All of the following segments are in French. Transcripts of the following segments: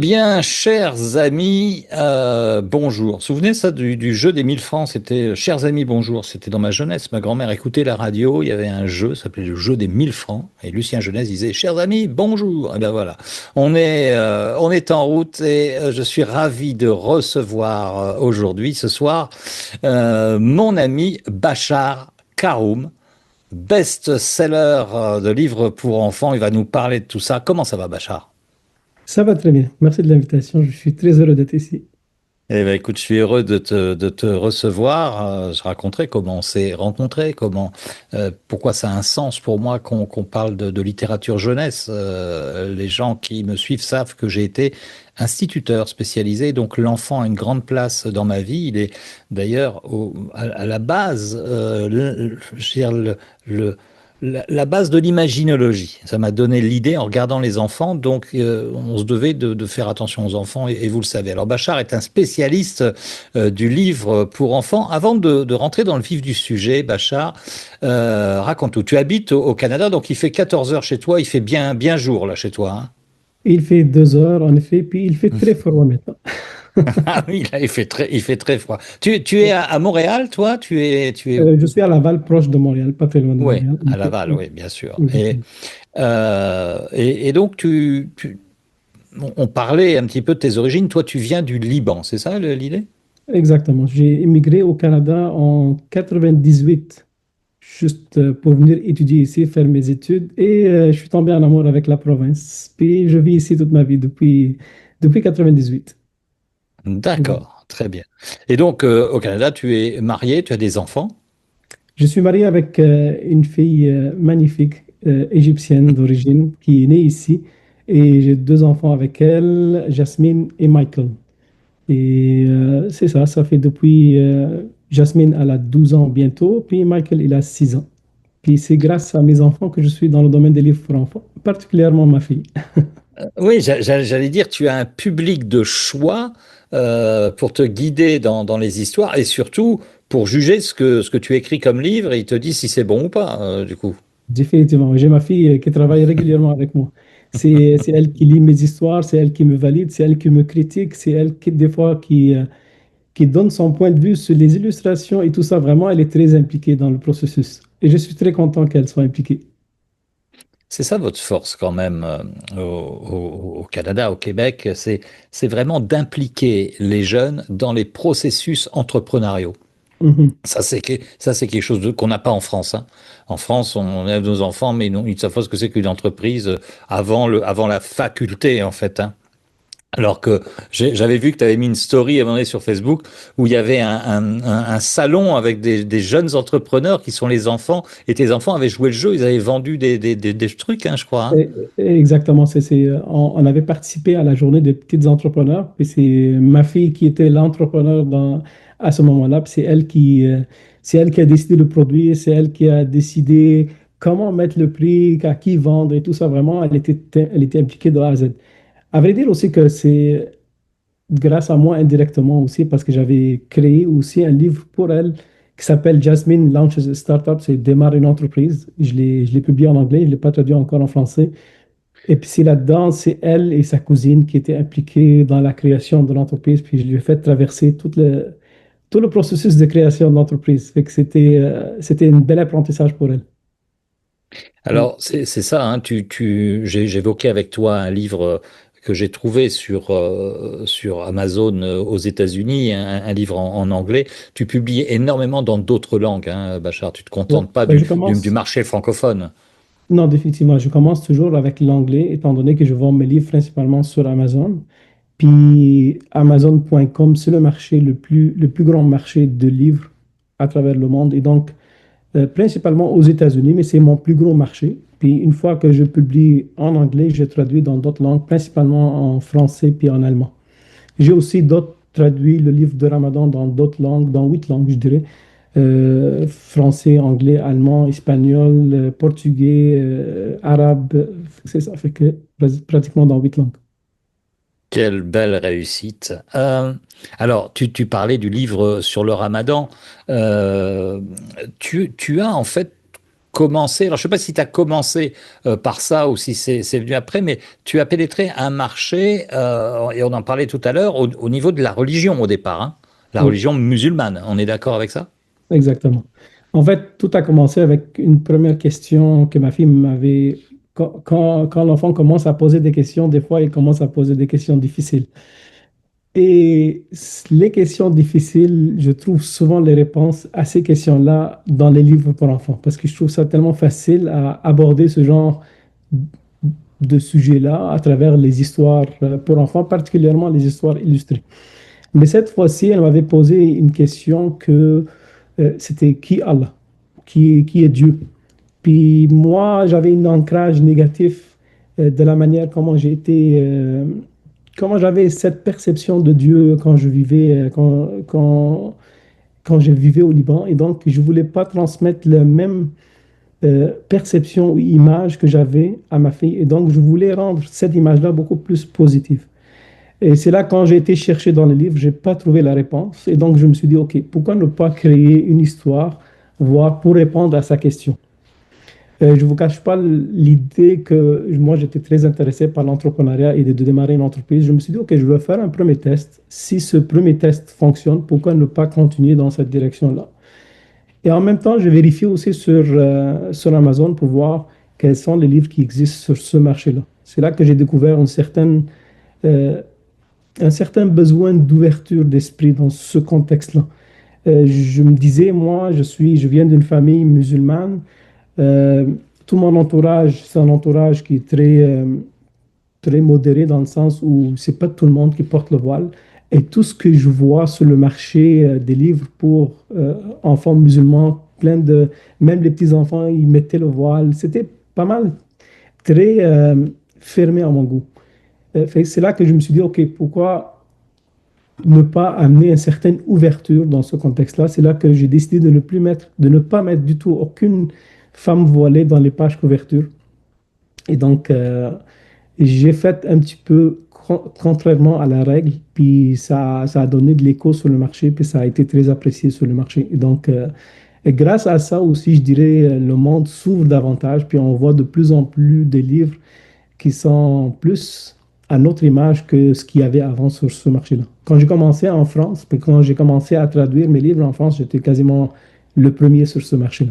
Bien, chers amis, bonjour. Souvenez ça du jeu des 1000 francs, c'était chers amis, bonjour. C'était dans ma jeunesse. Ma grand-mère écoutait la radio, il y avait un jeu, ça s'appelait le jeu des 1000 francs. Et Lucien Jeunesse disait, chers amis, bonjour. Et ben voilà, on est en route et je suis ravi de recevoir aujourd'hui, ce soir, mon ami Bachar Karoum, best-seller de livres pour enfants. Il va nous parler de tout ça. Comment ça va, Bachar? Ça va très bien. Merci de l'invitation. Je suis très heureux d'être ici. Eh ben, écoute, je suis heureux de te recevoir. Je raconterai comment on s'est rencontrés, pourquoi ça a un sens pour moi qu'on parle de littérature jeunesse. Les gens qui me suivent savent que j'ai été instituteur spécialisé, donc l'enfant a une grande place dans ma vie. Il est d'ailleurs à la base, je veux dire, la base de l'imaginologie. Ça m'a donné l'idée en regardant les enfants, donc on se devait de faire attention aux enfants, et vous le savez. Alors Bachar est un spécialiste du livre pour enfants. Avant de rentrer dans le vif du sujet, Bachar, raconte tout. Tu habites au Canada, donc il fait 14 heures chez toi, il fait bien, bien jour là chez toi, hein. Il fait 2 heures, en effet, puis il fait très froid maintenant. Ah oui, là, il fait très froid. Tu es à Montréal, toi? Tu es où? Je suis à Laval, proche de Montréal, pas très loin de Oui, Montréal. à Laval, oui, bien sûr. Et, Exactement. euh, et, et donc, on parlait un petit peu de tes origines. Toi, tu viens du Liban, c'est ça l'idée? Exactement. J'ai immigré au Canada en 98, juste pour venir étudier ici, faire mes études, et je suis tombé en amour avec la province. Puis je vis ici toute ma vie depuis 98. Voilà. D'accord, très bien. Et donc, au Canada, tu es marié, tu as des enfants? Je suis marié avec une fille magnifique, égyptienne d'origine, qui est née ici. Et j'ai deux enfants avec elle, Jasmine et Michael. Et c'est ça, ça fait depuis... Jasmine, elle a 12 ans bientôt, puis Michael, il a 6 ans. Puis c'est grâce à mes enfants que je suis dans le domaine des livres pour enfants, particulièrement ma fille. Oui, j'allais dire, tu as un public de choix pour te guider dans les histoires et surtout pour juger ce que tu écris comme livre et il te dit si c'est bon ou pas, du coup. Définitivement. J'ai ma fille qui travaille régulièrement avec moi. C'est elle qui lit mes histoires, c'est elle qui me valide, c'est elle qui me critique, c'est elle qui, des fois, qui donne son point de vue sur les illustrations et tout ça. Vraiment, elle est très impliquée dans le processus. Et je suis très content qu'elle soit impliquée. C'est ça votre force quand même au Canada, au Québec, c'est vraiment d'impliquer les jeunes dans les processus entrepreneuriaux. Mhm. Ça c'est quelque chose qu'on n'a pas en France, hein. En France, on élève nos enfants, mais non, ils ne savent pas ce que c'est qu'une entreprise avant la faculté en fait, hein. Alors que j'avais vu que tu avais mis une story à un moment donné sur Facebook où il y avait un salon avec des jeunes entrepreneurs qui sont les enfants, et tes enfants avaient joué le jeu, ils avaient vendu des trucs, hein, je crois, hein. Exactement. On avait participé à la journée des petits entrepreneurs. Puis c'est ma fille qui était l'entrepreneur à ce moment-là. Puis c'est elle qui a décidé le produit. C'est elle qui a décidé comment mettre le prix, à qui vendre et tout ça. Vraiment, elle était impliquée de A à Z. À vrai dire aussi que c'est grâce à moi indirectement aussi parce que j'avais créé aussi un livre pour elle qui s'appelle Jasmine Launches a Startup. C'est Démarre une entreprise. Je l'ai publié en anglais. Je ne l'ai pas traduit encore en français. Et puis c'est là-dedans, c'est elle et sa cousine qui étaient impliquées dans la création de l'entreprise. Puis je lui ai fait traverser tout le processus de création de l'entreprise. Fait que c'était un bel apprentissage pour elle. Mm. Alors, c'est ça, hein, j'évoquais avec toi un livre que j'ai trouvé sur Amazon aux États-Unis, un livre en anglais. Tu publies énormément dans d'autres langues, hein, Bachar. Tu te Ouais. contentes pas Ben, du, je du, du commence. marché francophone. Non, définitivement, je commence toujours avec l'anglais, étant donné que je vends mes livres principalement sur Amazon. Puis Amazon.com, c'est le plus grand marché de livres à travers le monde. Et donc, principalement aux États-Unis, mais c'est mon plus gros marché. Puis une fois que je publie en anglais, je traduis dans d'autres langues, principalement en français puis en allemand. J'ai aussi d'autres traduit le livre de Ramadan dans d'autres langues, dans 8 langues, je dirais. Français, anglais, allemand, espagnol, portugais, arabe. C'est ça, fait que pratiquement dans 8 langues. Quelle belle réussite. Alors, tu parlais du livre sur le Ramadan. Euh, tu as en fait commencé, alors je ne sais pas si tu as commencé par ça ou si c'est venu après, mais tu as pénétré un marché, et on en parlait tout à l'heure, au niveau de la religion au départ, hein, la Oui, religion musulmane. On est d'accord avec ça? exactement. En fait, tout a commencé avec une première question que ma fille m'avait... Quand l'enfant commence à poser des questions, des fois, il commence à poser des questions difficiles. Et les questions difficiles, je trouve souvent les réponses à ces questions-là dans les livres pour enfants, parce que je trouve ça tellement facile à aborder ce genre de sujet-là à travers les histoires pour enfants, particulièrement les histoires illustrées. Mais cette fois-ci, elle m'avait posé une question que c'était qui Allah, qui est Dieu. Puis moi, j'avais un ancrage négatif de la manière comment j'ai été, comment j'avais cette perception de Dieu quand je vivais, quand je vivais au Liban. Et donc, je voulais pas transmettre la même perception ou image que j'avais à ma fille. Et donc, je voulais rendre cette image-là beaucoup plus positive. Et c'est là, quand j'ai été chercher dans les livres, j'ai pas trouvé la réponse. Et donc, je me suis dit, OK, pourquoi ne pas créer une histoire, voir, pour répondre à sa question? Je ne vous cache pas l'idée que moi, j'étais très intéressé par l'entrepreneuriat et de démarrer une entreprise. Je me suis dit, OK, je vais faire un premier test. Si ce premier test fonctionne, pourquoi ne pas continuer dans cette direction-là? Et en même temps, je vérifie aussi sur Amazon pour voir quels sont les livres qui existent sur ce marché-là. C'est là que j'ai découvert euh, un certain besoin d'ouverture d'esprit dans ce contexte-là. Je me disais, moi, je viens d'une famille musulmane. Euh, Tout mon entourage, c'est un entourage qui est très modéré dans le sens où c'est pas tout le monde qui porte le voile. Et tout ce que je vois sur le marché des livres pour enfants musulmans, même les petits enfants, ils mettaient le voile. C'était pas mal très fermé à mon goût. C'est là que je me suis dit, OK, pourquoi ne pas amener une certaine ouverture dans ce contexte-là? C'est là que j'ai décidé de ne pas mettre du tout aucune femme voilée dans les pages couverture. Et donc, j'ai fait un petit peu contrairement à la règle, puis ça a donné de l'écho sur le marché, puis ça a été très apprécié sur le marché. Et donc, et grâce à ça aussi, je dirais, le monde s'ouvre davantage, puis on voit de plus en plus de livres qui sont plus à notre image que ce qu'il y avait avant sur ce marché-là. Quand j'ai commencé en France, puis quand j'ai commencé à traduire mes livres en France, j'étais quasiment le premier sur ce marché-là.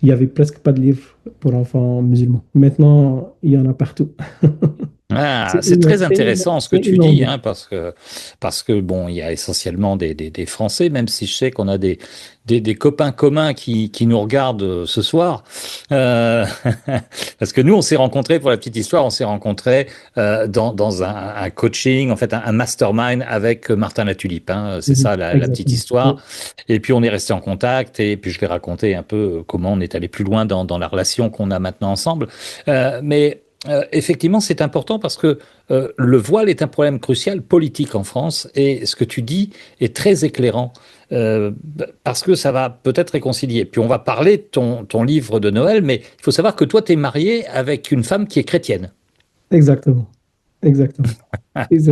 Il n'y avait presque pas de livres pour enfants musulmans. Maintenant, il y en a partout. Ah, c'est très intéressant ce que C'est tu dis, inondé. hein, parce que bon, il y a essentiellement des Français, même si je sais qu'on a des copains communs qui nous regardent ce soir. Euh, parce que nous, on s'est rencontrés, pour la petite histoire, on s'est rencontrés dans un coaching, en fait, un mastermind avec Martin Latulippe. Hein, c'est Mhm. ça la petite Exactement. Oui. histoire. Et puis on est resté en contact, et puis je vais raconter un peu comment on est allé plus loin dans la relation qu'on a maintenant ensemble. Mais effectivement, c'est important parce que le voile est un problème crucial politique en France et ce que tu dis est très éclairant parce que ça va peut-être réconcilier. Puis on va parler de ton livre de Noël, mais il faut savoir que toi, tu es marié avec une femme qui est chrétienne. Exactement. Exactement. Et je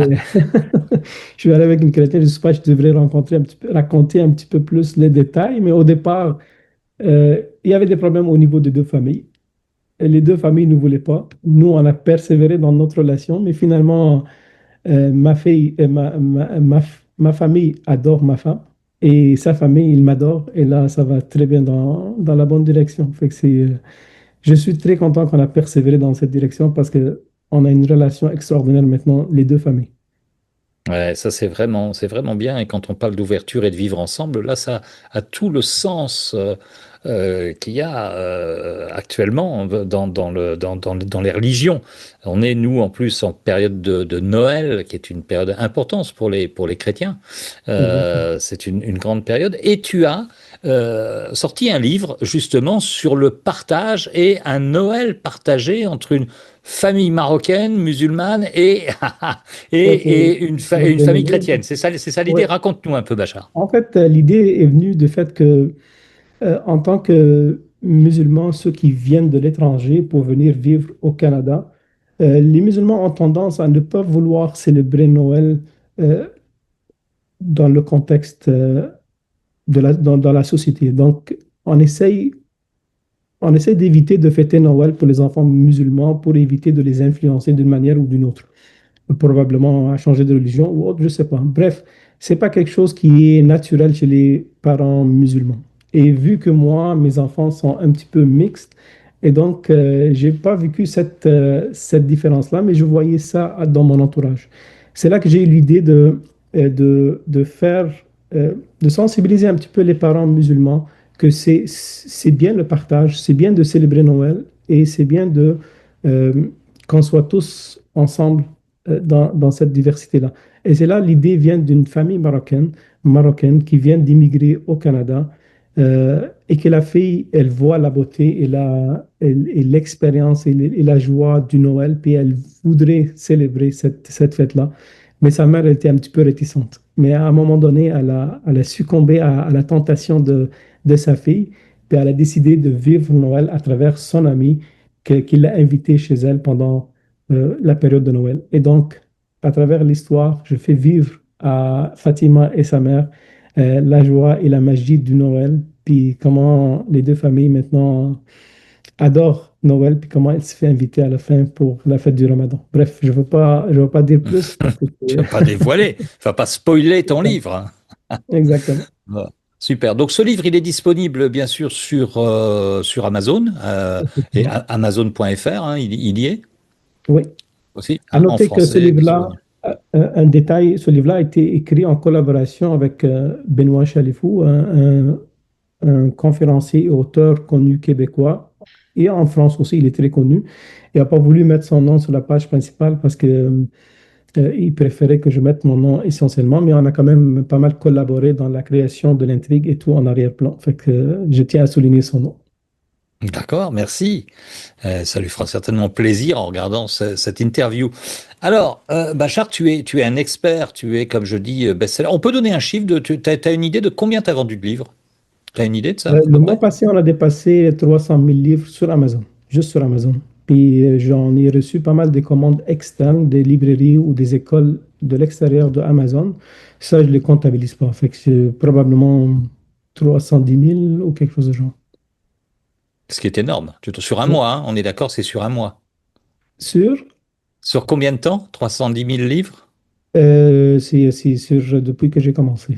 suis allé avec une chrétienne, je ne sais pas, je devrais raconter un petit peu plus les détails, mais au départ, il y avait des problèmes au niveau des deux familles. Et les deux familles ne voulaient pas. Nous, on a persévéré dans notre relation, mais finalement, ma fille, ma famille adore ma femme et sa famille, il m'adore. Et là, ça va très bien dans la bonne direction. Fait que je suis très content qu'on a persévéré dans cette direction parce que on a une relation extraordinaire maintenant, les deux familles. Ouais, ça c'est vraiment bien. Et quand on parle d'ouverture et de vivre ensemble, là, ça a tout le sens qu'il y a actuellement dans les religions. On est, nous, en plus, en période de Noël, qui est une période importante pour les chrétiens. Exactement. C'est une grande période. Et tu as sorti un livre, justement, sur le partage et un Noël partagé entre une famille marocaine, musulmane et, Ça, et c'est une bien famille aimé. chrétienne. C'est ça l'idée. Ouais. Raconte-nous un peu, Bachar. En fait, l'idée est venue du fait que, en tant que musulmans, ceux qui viennent de l'étranger pour venir vivre au Canada, les musulmans ont tendance à ne pas vouloir célébrer Noël euh, dans le contexte dans la société. Donc, on essaye on essaie d'éviter de fêter Noël pour les enfants musulmans pour éviter de les influencer d'une manière ou d'une autre. Probablement à changer de religion ou autre, je sais pas. Bref, c'est pas quelque chose qui est naturel chez les parents musulmans. Et vu que moi, mes enfants sont un petit peu mixtes, et donc j'ai pas vécu cette différence-là, mais je voyais ça dans mon entourage. C'est là que j'ai eu l'idée de faire, de sensibiliser un petit peu les parents musulmans que c'est bien le partage, c'est bien de célébrer Noël et c'est bien euh, qu'on soit tous ensemble dans cette diversité-là. Et c'est là, l'idée vient d'une famille marocaine qui vient d'immigrer au Canada et que la fille, elle voit la beauté et l'expérience et la joie du Noël, puis elle voudrait célébrer cette fête-là. Mais sa mère, elle était un petit peu réticente. Mais à un moment donné, elle a succombé à la tentation de sa fille, puis elle a décidé de vivre Noël à travers son ami qui l'a invité chez elle pendant la période de Noël. Et donc, à travers l'histoire, je fais vivre à Fatima et sa mère la joie et la magie du Noël, puis comment les deux familles maintenant adorent Noël, puis comment elle se fait inviter à la fin pour la fête du Ramadan. Bref, je veux pas dire plus parce que Tu vas pas dévoiler, tu vas pas spoiler ton c'est- livre, hein. Exactement. Voilà. Super. Donc ce livre, il est disponible bien sûr sur Amazon et Effectivement. Amazon.fr, hein, il y est Oui. aussi, À hein, en noter que ce français, livre-là, un détail, ce livre-là a été écrit en collaboration avec Benoît Chalifou, un conférencier et auteur connu québécois. Et en France aussi, il est très connu. Il n'a pas voulu mettre son nom sur la page principale parce que il préférait que je mette mon nom essentiellement, mais on a quand même pas mal collaboré dans la création de l'intrigue et tout en arrière-plan. Fait que je tiens à souligner son nom. D'accord, merci. Ça lui fera certainement plaisir en regardant cette interview. Alors, Bachar, tu es un expert, tu es, comme je dis, best-seller. On peut donner un chiffre tu as une idée de combien tu as vendu de livres? Tu as une idée de ça, à Le peu mois près? passé, on a dépassé 300 000 livres sur Amazon, juste sur Amazon. Puis j'en ai reçu pas mal de commandes externes, des librairies ou des écoles de l'extérieur de Amazon. Ça, je ne les comptabilise pas. Fait que c'est probablement 310 000 ou quelque chose de genre. Ce qui est énorme. Sur un Ouais. mois, hein, on est d'accord, c'est sur un mois. Sur, Sur combien de temps? 310 000 livres? c'est sur depuis que j'ai commencé.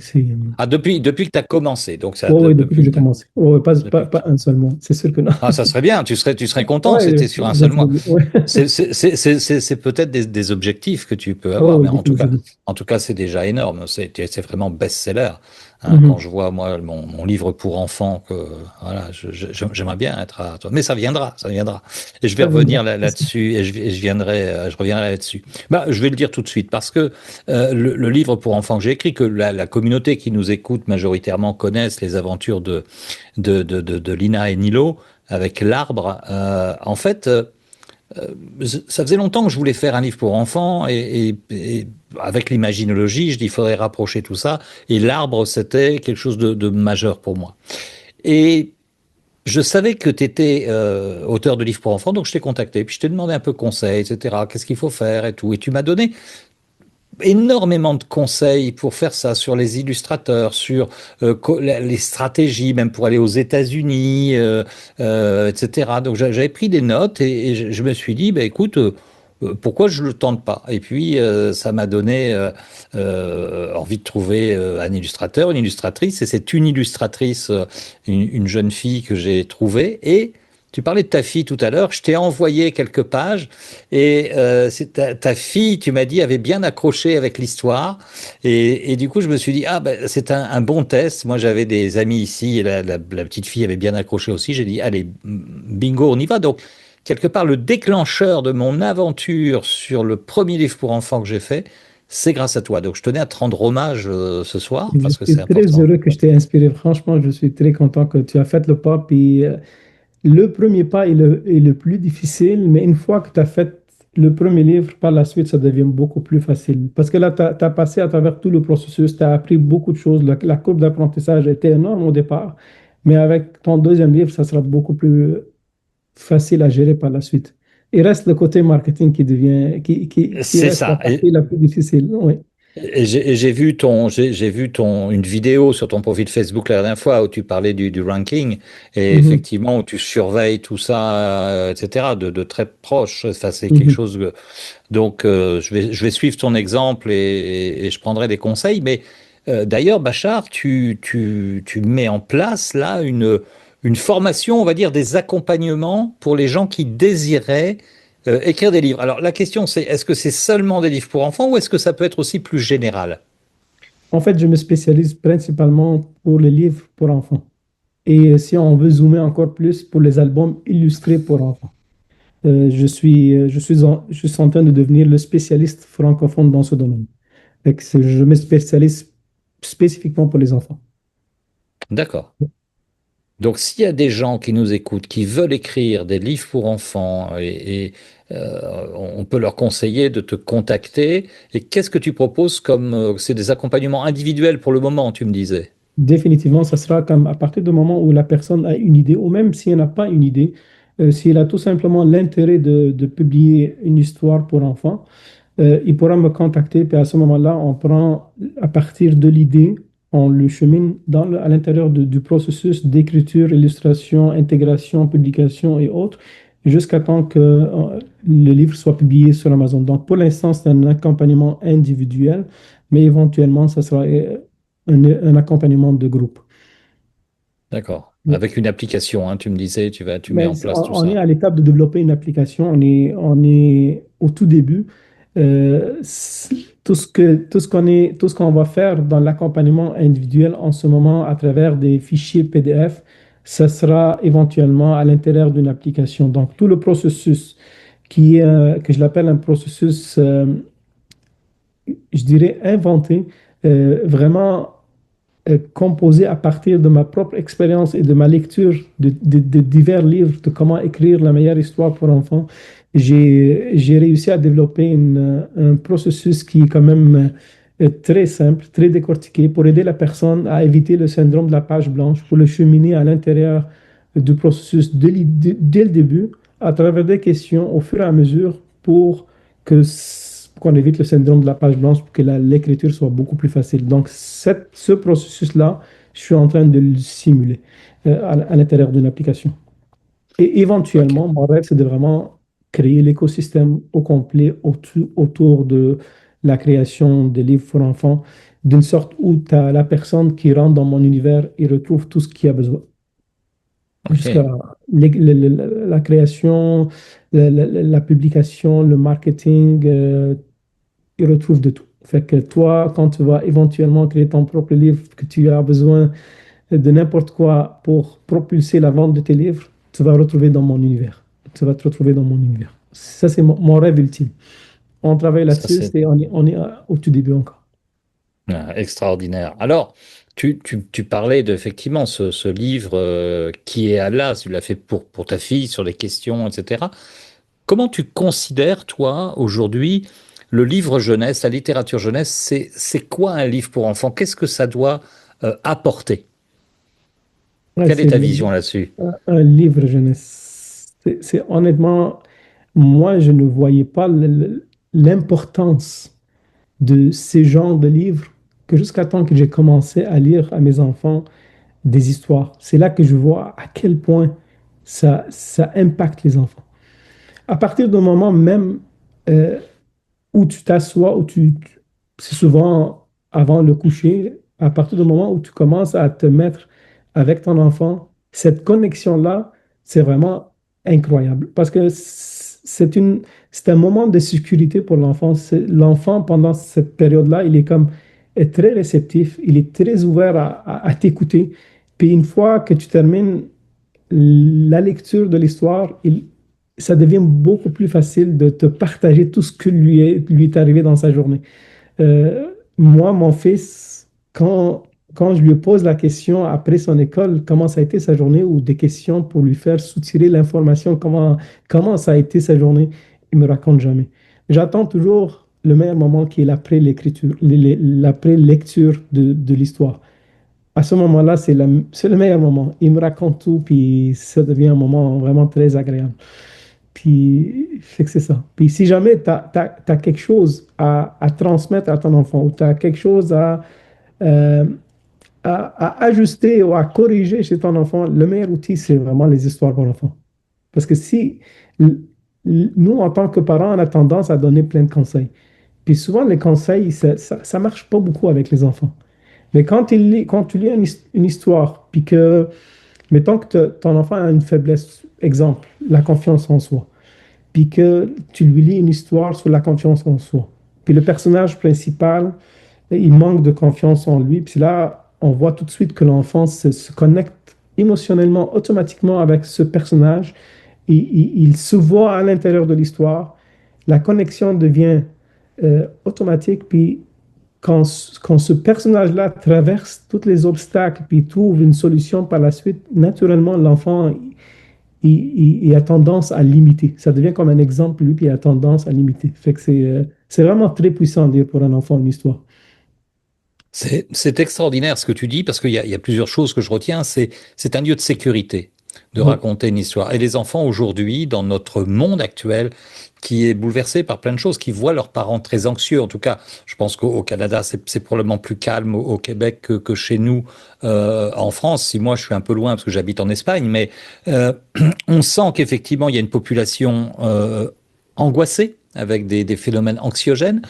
Ah, depuis que tu as commencé. Donc, ça, Ouais, ouais, depuis que depuis j'ai que t'as- commencé. Ouais, ouais, pas, depuis que pas un seul mois. C'est sûr que non. Ah, ça serait bien, tu serais content, Ouais, c'était sur un seul mois. définitivement. Ouais. C'est peut-être des objectifs que tu peux Ouais, avoir, ouais, mais définitivement. en tout cas, c'est déjà énorme. C'est vraiment best-seller. Hein, quand Mhm. je vois, moi, mon livre pour enfants, voilà, j'aimerais bien être à toi. Mais ça viendra. Et je vais Ça viendra. revenir là-dessus et je reviendrai là-dessus. Bah, je vais le dire tout de suite parce que le livre pour enfants que j'ai écrit, que la communauté qui nous écoute majoritairement connaissent les aventures de Lina et Nilo avec l'arbre. En fait, ça faisait longtemps que je voulais faire un livre pour enfants et avec l'imaginologie, je dis il faudrait rapprocher tout ça. Et l'arbre, c'était quelque chose de majeur pour moi. Et je savais que tu étais auteur de livres pour enfants, donc je t'ai contacté, puis je t'ai demandé un peu conseil, etc. Qu'est-ce qu'il faut faire et tout. Et tu m'as donné énormément de conseils pour faire ça sur les illustrateurs, sur les stratégies, même pour aller aux États-Unis, etc. Donc j'avais pris des notes et je me suis dit, bah, écoute, pourquoi je le tente pas? Et puis ça m'a donné envie de trouver un illustrateur, une illustratrice, et c'est une illustratrice, une jeune fille que j'ai trouvée et tu parlais de ta fille tout à l'heure, je t'ai envoyé quelques pages et c'est ta fille, tu m'as dit, avait bien accroché avec l'histoire. Et du coup, je me suis dit, ah, ben, c'est un bon test. Moi, j'avais des amis ici, et la petite fille avait bien accroché aussi. J'ai dit, allez, bingo, on y va. Donc, quelque part, le déclencheur de mon aventure sur le premier livre pour enfants que j'ai fait, c'est grâce à toi. Donc, je tenais à te rendre hommage ce soir, Je parce que c'est suis très important. heureux que je t'ai inspiré. Franchement, je suis très content que tu as fait le pas. Puis le premier pas est le plus difficile, mais une fois que tu as fait le premier livre, par la suite, ça devient beaucoup plus facile. Parce que là, tu as passé à travers tout le processus, tu as appris beaucoup de choses. La courbe d'apprentissage était énorme au départ, mais avec ton deuxième livre, ça sera beaucoup plus facile à gérer par la suite. Il reste le côté marketing qui reste la C'est ça. partie la plus difficile. Oui. Et j'ai vu une vidéo sur ton profil Facebook la dernière fois où tu parlais du ranking et Mhm, effectivement où tu surveilles tout ça, etc. de très proche. Enfin, c'est quelque mhm. chose. Donc, je vais suivre ton exemple et je prendrai des conseils. Mais d'ailleurs, Bachar, tu mets en place là une formation, on va dire, des accompagnements pour les gens qui désiraient écrire des livres. Alors, la question, c'est est-ce que c'est seulement des livres pour enfants ou est-ce que ça peut être aussi plus général? En fait, je me spécialise principalement pour les livres pour enfants. Et si on veut zoomer encore plus pour les albums illustrés pour enfants. Je suis en train de devenir le spécialiste francophone dans ce domaine. Je me spécialise spécifiquement pour les enfants. D'accord. Donc, s'il y a des gens qui nous écoutent, qui veulent écrire des livres pour enfants, on peut leur conseiller de te contacter. Et qu'est-ce que tu proposes comme, c'est des accompagnements individuels pour le moment, tu me disais. Définitivement, ça sera comme à partir du moment où la personne a une idée, ou même si elle n'a pas une idée, si elle a tout simplement l'intérêt de publier une histoire pour enfants, il pourra me contacter, puis à ce moment-là, on prend à partir de l'idée, on le chemine à l'intérieur du processus d'écriture, illustration, intégration, publication et autres, jusqu'à temps que le livre soit publié sur Amazon. Donc, pour l'instant, c'est un accompagnement individuel, mais éventuellement, ça sera un accompagnement de groupe. D'accord. Avec une application, hein, tu me disais, tu mets Mais en place tout on est ça. à l'étape de développer une application. On est au tout début. Tout ce qu'on va faire dans l'accompagnement individuel en ce moment à travers des fichiers PDF, ça sera éventuellement à l'intérieur d'une application. Donc, tout le processus que je l'appelle un processus, je dirais, inventé, vraiment composé à partir de ma propre expérience et de ma lecture de divers livres de comment écrire la meilleure histoire pour enfants, j'ai réussi à développer un processus qui est quand même très simple, très décortiqué pour aider la personne à éviter le syndrome de la page blanche, pour le cheminer à l'intérieur du processus dès le début, à travers des questions au fur et à mesure pour qu'on évite le syndrome de la page blanche pour que l'écriture soit beaucoup plus facile. Donc, ce processus-là, je suis en train de le simuler à l'intérieur d'une application. Et Ok. éventuellement, mon rêve, c'est de vraiment créer l'écosystème au complet autour de la création des livres pour enfants, d'une sorte où tu as la personne qui rentre dans mon univers et retrouve tout ce qu'il a besoin. Jusqu'à Ok. la création, la publication, le marketing, il retrouve de tout. Fait que toi, quand tu vas éventuellement créer ton propre livre, que tu as besoin de n'importe quoi pour propulser la vente de tes livres, tu vas retrouver dans mon univers. Tu vas te retrouver dans mon univers. Ça, c'est mon rêve ultime. On travaille Ça, là-dessus, c'est on est au tout début encore. extraordinaire. Alors, tu parlais effectivement ce livre qui est à l'as, tu l'as fait pour ta fille sur les questions, etc. Comment tu considères, toi, aujourd'hui, le livre jeunesse, la littérature jeunesse, c'est quoi un livre pour enfants? Qu'est-ce que ça doit apporter? Ouais, Quelle est c'est ta vision là-dessus? un livre jeunesse. Honnêtement, moi, je ne voyais pas l'importance de ces genres de livres que jusqu'à temps que j'ai commencé à lire à mes enfants des histoires. C'est là que je vois à quel point ça impacte les enfants. À partir du moment même euh, où tu t'assois, c'est souvent avant le coucher, à partir du moment où tu commences à te mettre avec ton enfant, cette connexion-là, c'est vraiment incroyable parce que c'est un moment de sécurité pour l'enfant. L'enfant, pendant cette période-là, il est comme est très réceptif, il est très ouvert à t'écouter. Puis une fois que tu termines la lecture de l'histoire, ça devient beaucoup plus facile de te partager tout ce que lui est arrivé dans sa journée. Moi, mon fils, quand je lui pose la question après son école, comment ça a été sa journée, ou des questions pour lui faire soutirer l'information, comment ça a été sa journée, il me raconte jamais. J'attends toujours le meilleur moment qui est l'après-lecture, l'après-lecture de l'histoire. À ce moment-là, c'est le meilleur moment. Il me raconte tout, puis ça devient un moment vraiment très agréable. Puis, fait que c'est ça. Puis si jamais tu as, quelque chose à transmettre à ton enfant ou tu as quelque chose euh, à ajuster ou à corriger chez ton enfant, le meilleur outil, c'est vraiment les histoires pour l'enfant. Parce que si nous, en tant que parents, on a tendance à donner plein de conseils. Puis souvent, les conseils, ça marche pas beaucoup avec les enfants. Mais quand tu lis une histoire, puis que, mettons que ton enfant a une faiblesse, exemple, la confiance en soi, puis que tu lui lis une histoire sur la confiance en soi, puis le personnage principal, il manque de confiance en lui, puis là, on voit tout de suite que l'enfant se connecte émotionnellement, automatiquement avec ce personnage, il se voit à l'intérieur de l'histoire, la connexion devient automatique, puis quand ce personnage-là traverse tous les obstacles, puis trouve une solution par la suite, naturellement, l'enfant, il a tendance à l'imiter. Ça devient comme un exemple, lui, puis il a tendance à l'imiter. Fait que c'est vraiment très puissant de lire pour un enfant une histoire. C'est extraordinaire ce que tu dis parce qu'il y a plusieurs choses que je retiens. C'est un lieu de sécurité de Oui. raconter une histoire. Et les enfants aujourd'hui, dans notre monde actuel, qui est bouleversé par plein de choses, qui voient leurs parents très anxieux. En tout cas, je pense qu'au Canada, c'est probablement plus calme au Québec que chez nous en France. Si moi, je suis un peu loin parce que j'habite en Espagne, mais euh, on sent qu'effectivement, il y a une population angoissée avec des phénomènes anxiogènes.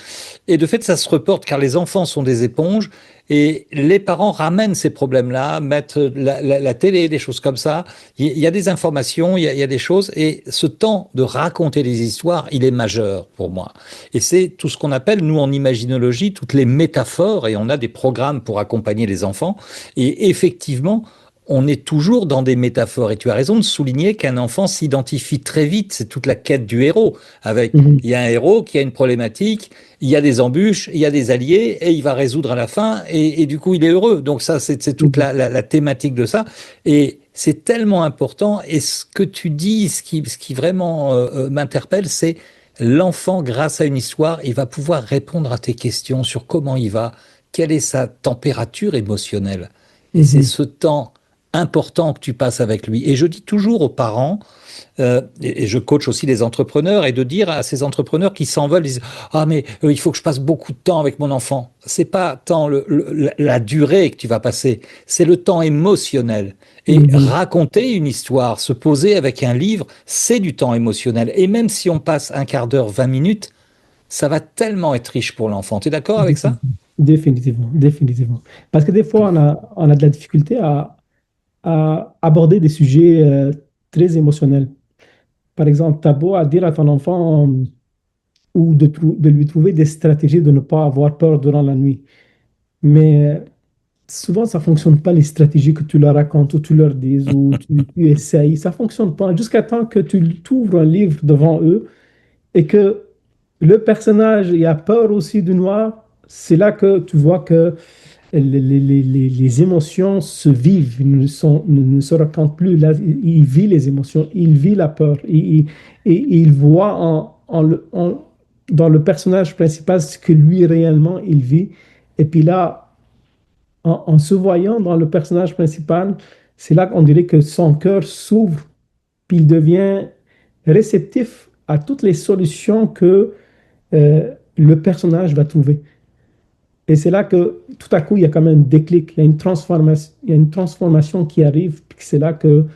Et de fait, ça se reporte car les enfants sont des éponges et les parents ramènent ces problèmes-là, mettent la télé, des choses comme ça. Il y a des informations, il y a des choses et ce temps de raconter des histoires, il est majeur pour moi. Et c'est tout ce qu'on appelle, nous, en imaginologie, toutes les métaphores et on a des programmes pour accompagner les enfants. Et effectivement, on est toujours dans des métaphores. Et tu as raison de souligner qu'un enfant s'identifie très vite. C'est toute la quête du héros. Avec, Mhm. il y a un héros qui a une problématique, il y a des embûches, il y a des alliés, et il va résoudre à la fin, et du coup, il est heureux. Donc ça, c'est toute Mhm. la thématique de ça. Et c'est tellement important. Et ce que tu dis, ce qui vraiment m'interpelle, c'est l'enfant, grâce à une histoire, il va pouvoir répondre à tes questions sur comment il va, quelle est sa température émotionnelle. Et c'est Mhm. ce temps important que tu passes avec lui. Et je dis toujours aux parents, et je coach aussi les entrepreneurs, et de dire à ces entrepreneurs qui s'en veulent, ils disent, ah mais il faut que je passe beaucoup de temps avec mon enfant. C'est pas tant la durée que tu vas passer, c'est le temps émotionnel. Et Mhm. raconter une histoire, se poser avec un livre, c'est du temps émotionnel. Et même si on passe un quart d'heure, 20 minutes, ça va tellement être riche pour l'enfant. Tu es d'accord avec ça? Définitivement. Définitivement. Définitivement. Parce que des fois, on a de la difficulté à aborder des sujets très émotionnels. Par exemple, tu as beau à dire à ton enfant ou de lui trouver des stratégies de ne pas avoir peur durant la nuit. Mais souvent, ça ne fonctionne pas les stratégies que tu leur racontes ou tu leur dis ou tu essayes. Ça ne fonctionne pas jusqu'à temps que tu ouvres un livre devant eux et que le personnage il a peur aussi du noir. C'est là que tu vois que les émotions se vivent, ne se racontent plus. Là, il vit les émotions, il vit la peur, et il voit dans le personnage principal ce que lui réellement il vit. Et puis là, en se voyant dans le personnage principal, c'est là qu'on dirait que son cœur s'ouvre, puis il devient réceptif à toutes les solutions que le personnage va trouver. Et c'est là que tout à coup, il y a quand même un déclic, il y a une transformation, il y a une transformation qui arrive, puis c'est là que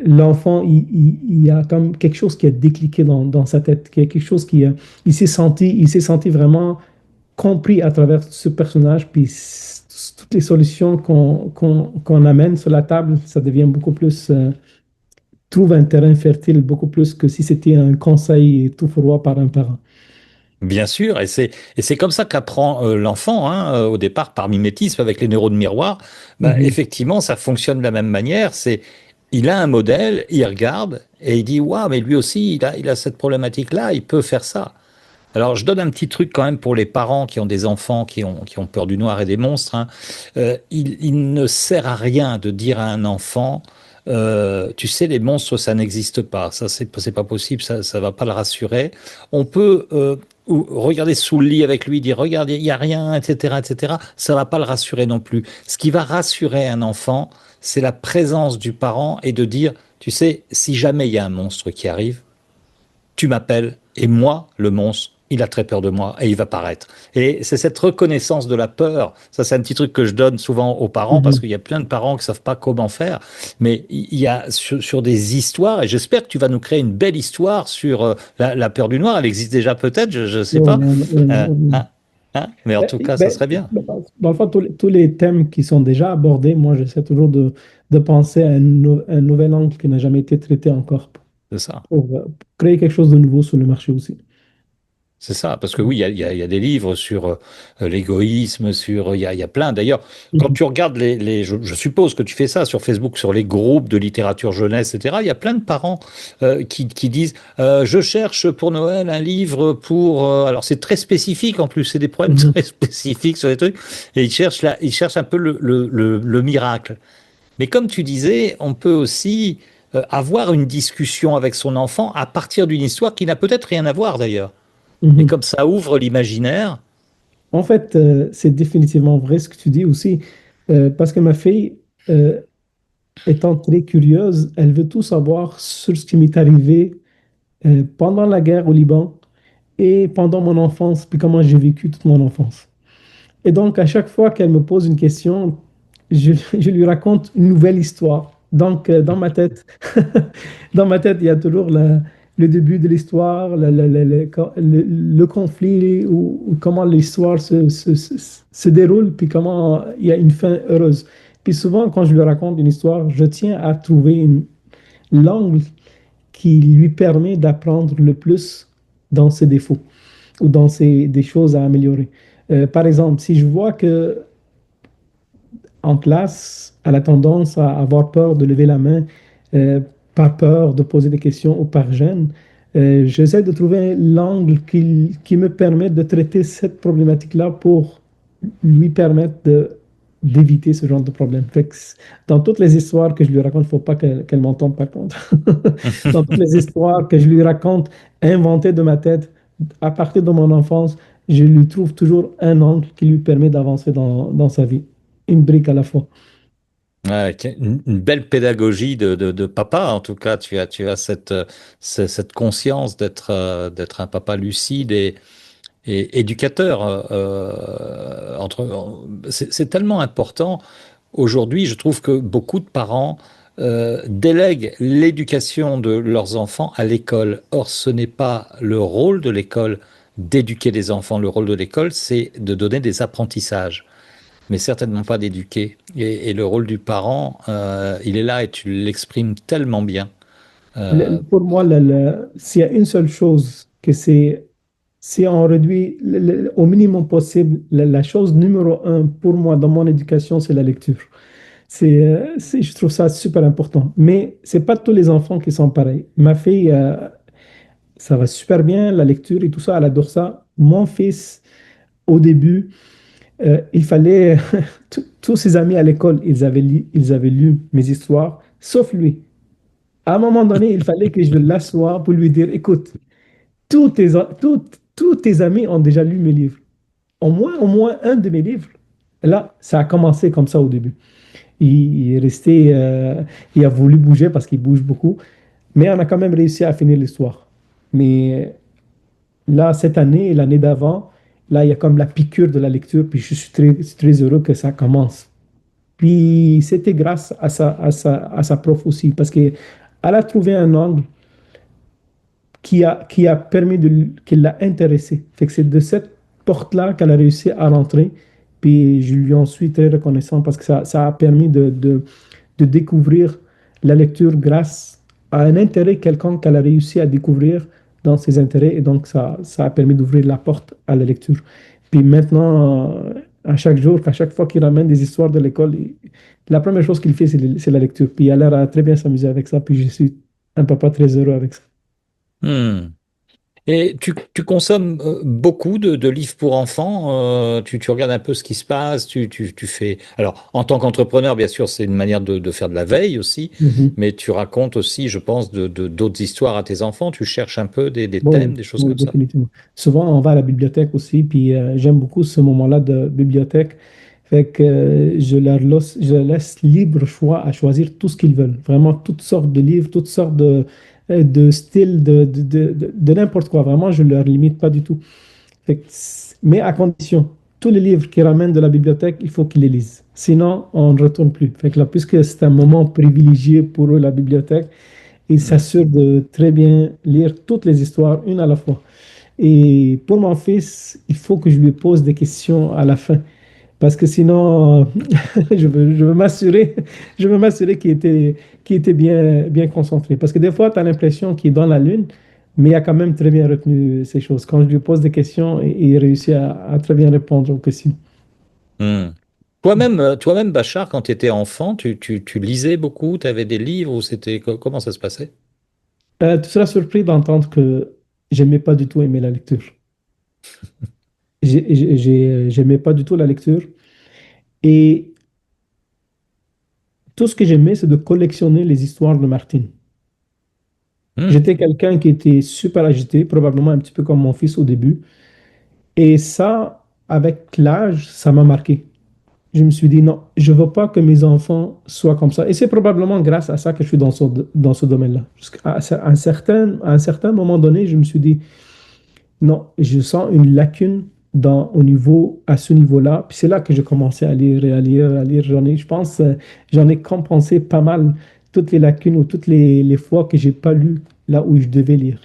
l'enfant, il y a comme quelque chose qui a décliqué dans sa tête, qu'il y a quelque chose il s'est senti vraiment compris à travers ce personnage, puis toutes les solutions qu'on amène sur la table, ça devient beaucoup plus, trouve un terrain fertile beaucoup plus que si c'était un conseil tout froid par un parent. Bien sûr, et c'est comme ça qu'apprend l'enfant, hein, au départ par mimétisme avec les neurones miroirs. Bah, Mhm. effectivement, ça fonctionne de la même manière. C'est il a un modèle, il regarde et il dit waouh, mais lui aussi il a cette problématique-là, il peut faire ça. Alors je donne un petit truc quand même pour les parents qui ont des enfants qui ont peur du noir et des monstres, hein. Il ne sert à rien de dire à un enfant tu sais, les monstres, ça n'existe pas. Ça, c'est pas possible. Ça va pas le rassurer. On peut ou regarder sous le lit avec lui, dire regarde, il y a rien, etc., etc. Ça va pas le rassurer non plus. Ce qui va rassurer un enfant, c'est la présence du parent et de dire, tu sais, si jamais il y a un monstre qui arrive, tu m'appelles et moi, le monstre, il a très peur de moi et il va paraître. Et c'est cette reconnaissance de la peur. Ça, c'est un petit truc que je donne souvent aux parents parce Mhm. qu'il y a plein de parents qui savent pas comment faire. Mais il y a sur des histoires, et j'espère que tu vas nous créer une belle histoire sur la peur du noir. Elle existe déjà peut-être, je ne sais Ouais, pas. Hein, hein. Mais en tout cas, ça ben, serait bien. dans le fond, tous les thèmes qui sont déjà abordés, moi, j'essaie toujours de penser à un nouvel angle qui n'a jamais été traité encore C'est ça. pour créer quelque chose de nouveau sur le marché aussi. C'est ça, parce que oui, il y a des livres sur l'égoïsme, il y a plein. D'ailleurs, quand Mhm. tu regardes je suppose que tu fais ça sur Facebook, sur les groupes de littérature jeunesse, etc., il y a plein de parents qui disent je cherche pour Noël un livre pour. Alors, c'est très spécifique en plus, c'est des problèmes Mhm. très spécifiques sur les trucs, et ils cherchent un peu le miracle. Mais comme tu disais, on peut aussi avoir une discussion avec son enfant à partir d'une histoire qui n'a peut-être rien à voir d'ailleurs. Et Mhm. comme ça ouvre l'imaginaire, En fait, c'est définitivement vrai ce que tu dis aussi, parce que ma fille, étant très curieuse, elle veut tout savoir sur ce qui m'est arrivé pendant la guerre au Liban et pendant mon enfance, puis comment j'ai vécu toute mon enfance. Et donc, à chaque fois qu'elle me pose une question, je lui raconte une nouvelle histoire. Donc, dans ma tête, dans ma tête, il y a toujours le début de l'histoire, le conflit, ou comment l'histoire se déroule, puis comment il y a une fin heureuse. Puis souvent, quand je lui raconte une histoire, je tiens à trouver l'angle qui lui permet d'apprendre le plus dans ses défauts ou dans des choses à améliorer. Par exemple, si je vois que en classe, elle a tendance à avoir peur de lever la main, euh, par peur de poser des questions ou par gêne, j'essaie de trouver l'angle qui me permet de traiter cette problématique-là pour lui permettre d'éviter ce genre de problème. Fait que dans toutes les histoires que je lui raconte, il ne faut pas qu'elle m'entende par contre. Dans toutes les histoires que je lui raconte, inventées de ma tête, à partir de mon enfance, je lui trouve toujours un angle qui lui permet d'avancer dans sa vie, une brique à la fois. ouais, tiens, une belle pédagogie de papa, en tout cas, tu as cette conscience d'être un papa lucide et éducateur. C'est tellement important. Aujourd'hui, je trouve que beaucoup de parents délèguent l'éducation de leurs enfants à l'école. Or, ce n'est pas le rôle de l'école d'éduquer les enfants. Le rôle de l'école, c'est de donner des apprentissages, mais certainement pas d'éduquer. Et le rôle du parent, il est là et tu l'exprimes tellement bien. Euh, Pour moi, s'il y a une seule chose que c'est, si on réduit au minimum possible, la chose numéro un pour moi dans mon éducation, c'est la lecture. Je trouve ça super important. Mais c'est pas tous les enfants qui sont pareils. Ma fille, ça va super bien, la lecture et tout ça, elle adore ça. Mon fils, au début, il fallait, tous ses amis à l'école, ils avaient lu mes histoires, sauf lui. À un moment donné, il fallait que je l'assoie pour lui dire, écoute, tous tes amis ont déjà lu mes livres. Au moins un de mes livres. Là, ça a commencé comme ça au début. Il est resté, il a voulu bouger parce qu'il bouge beaucoup, mais on a quand même réussi à finir l'histoire. Mais là, cette année et l'année d'avant, là, il y a comme la piqûre de la lecture, puis je suis très heureux que ça commence. Puis c'était grâce à sa prof aussi, parce qu'elle a trouvé un angle qui a permis qui l'a intéressé. Fait que c'est de cette porte-là qu'elle a réussi à rentrer. Puis je lui en suis très reconnaissant parce que ça a permis de découvrir la lecture grâce à un intérêt quelconque qu'elle a réussi à découvrir dans ses intérêts. Et donc, ça a permis d'ouvrir la porte à la lecture. Puis maintenant, à chaque jour, à chaque fois qu'il ramène des histoires de l'école, la première chose qu'il fait, c'est la lecture. Puis il a l'air à très bien s'amuser avec ça. Puis je suis un papa très heureux avec ça. hmm. Et tu consommes beaucoup de livres pour enfants, tu regardes un peu ce qui se passe, tu fais. Alors, en tant qu'entrepreneur, bien sûr, c'est une manière de faire de la veille aussi, Mhm. mais tu racontes aussi, je pense, d'autres histoires à tes enfants, tu cherches un peu des thèmes, Bon, des choses oui, comme ça. définitivement. Souvent, on va à la bibliothèque aussi, puis j'aime beaucoup ce moment-là de bibliothèque. Fait que je leur laisse libre choix à choisir tout ce qu'ils veulent. Vraiment, toutes sortes de livres, toutes sortes de styles, de n'importe quoi. Vraiment, je ne leur limite pas du tout. Fait que mais à condition, tous les livres qu'ils ramènent de la bibliothèque, il faut qu'ils les lisent. Sinon, on ne retourne plus. Fait que là, puisque c'est un moment privilégié pour eux, la bibliothèque, ils Hmm. s'assurent de très bien lire toutes les histoires, une à la fois. Et pour mon fils, il faut que je lui pose des questions à la fin. Parce que sinon, je veux m'assurer qu'il était bien concentré. Parce que des fois, tu as l'impression qu'il est dans la lune, mais il a quand même très bien retenu ces choses. Quand je lui pose des questions, il réussit à très bien répondre aux questions. Hmm. Toi-même, Bachar, quand tu étais enfant, tu lisais beaucoup, tu avais des livres ou comment ça se passait? Tu seras surpris d'entendre que j'aimais pas du tout aimer la lecture. J'aimais pas du tout la lecture. Et tout ce que j'aimais, c'est de collectionner les histoires de Martine. Hmm. J'étais quelqu'un qui était super agité, probablement un petit peu comme mon fils au début. Et ça, avec l'âge, ça m'a marqué. Je me suis dit, non, je ne veux pas que mes enfants soient comme ça. Et c'est probablement grâce à ça que je suis dans ce domaine-là. À un certain moment donné, je me suis dit, non, je sens une lacune à ce niveau-là. Puis c'est là que j'ai commencé à lire et à lire, à lire. Je pense, j'en ai compensé pas mal toutes les lacunes ou toutes les fois que j'ai pas lu là où je devais lire.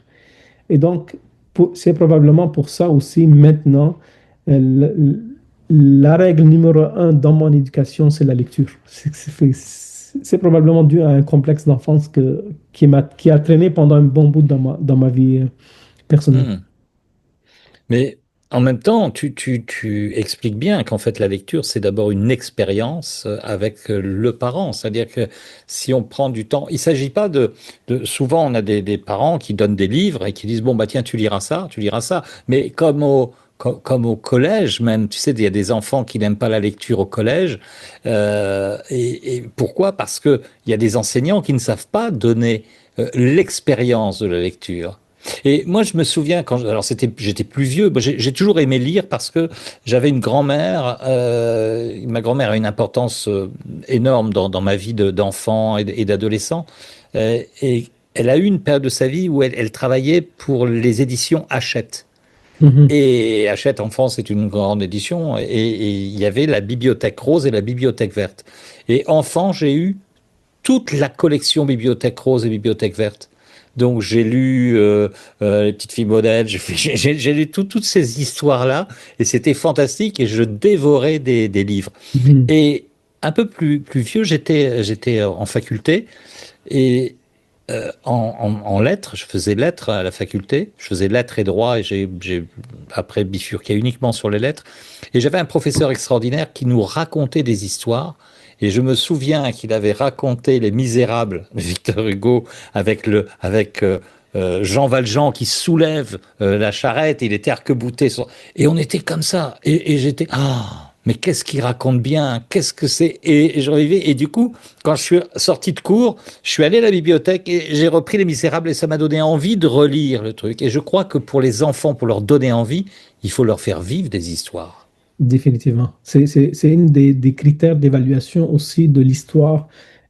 Et donc, c'est probablement pour ça aussi maintenant, euh, le- la règle numéro un dans mon éducation, c'est la lecture. C'est probablement dû à un complexe d'enfance qui a traîné pendant un bon bout dans ma vie personnelle. Hmm. Mais en même temps, tu expliques bien qu'en fait la lecture, c'est d'abord une expérience avec le parent. C'est-à-dire que si on prend du temps, il ne s'agit pas souvent on a des parents qui donnent des livres et qui disent, bon, bah tiens, tu liras ça, tu liras ça. Mais comme au collège même, tu sais, il y a des enfants qui n'aiment pas la lecture au collège. Et pourquoi? Parce qu'il y a des enseignants qui ne savent pas donner l'expérience de la lecture. Et moi, je me souviens alors j'étais plus vieux. Moi, j'ai toujours aimé lire parce que j'avais une grand-mère. Ma grand-mère a une importance énorme dans ma vie d'enfant et d'adolescent. Et elle a eu une période de sa vie où elle travaillait pour les éditions Hachette. Mhm. Et Hachette en France est une grande édition. Et il y avait la bibliothèque rose et la bibliothèque verte. Et enfant, j'ai eu toute la collection Bibliothèque Rose et Bibliothèque Verte. Donc j'ai lu Les Petites Filles modèles, j'ai lu toutes ces histoires-là et c'était fantastique et je dévorais des livres. Mhm. Et un peu plus vieux, j'étais en faculté et en lettres, je faisais lettres à la faculté, je faisais lettres et droit et j'ai après bifurqué uniquement sur les lettres. Et j'avais un professeur extraordinaire qui nous racontait des histoires. Et je me souviens qu'il avait raconté Les Misérables de Victor Hugo avec Jean Valjean qui soulève la charrette, il était arc-bouté. Et on était comme ça. Et j'étais, ah, mais qu'est-ce qu'il raconte bien? Qu'est-ce que c'est? Et je revivais. Et du coup, quand je suis sorti de cours, je suis allé à la bibliothèque et j'ai repris Les Misérables et ça m'a donné envie de relire le truc. Et je crois que pour les enfants, pour leur donner envie, il faut leur faire vivre des histoires. Définitivement. C'est une des critères d'évaluation aussi de l'histoire,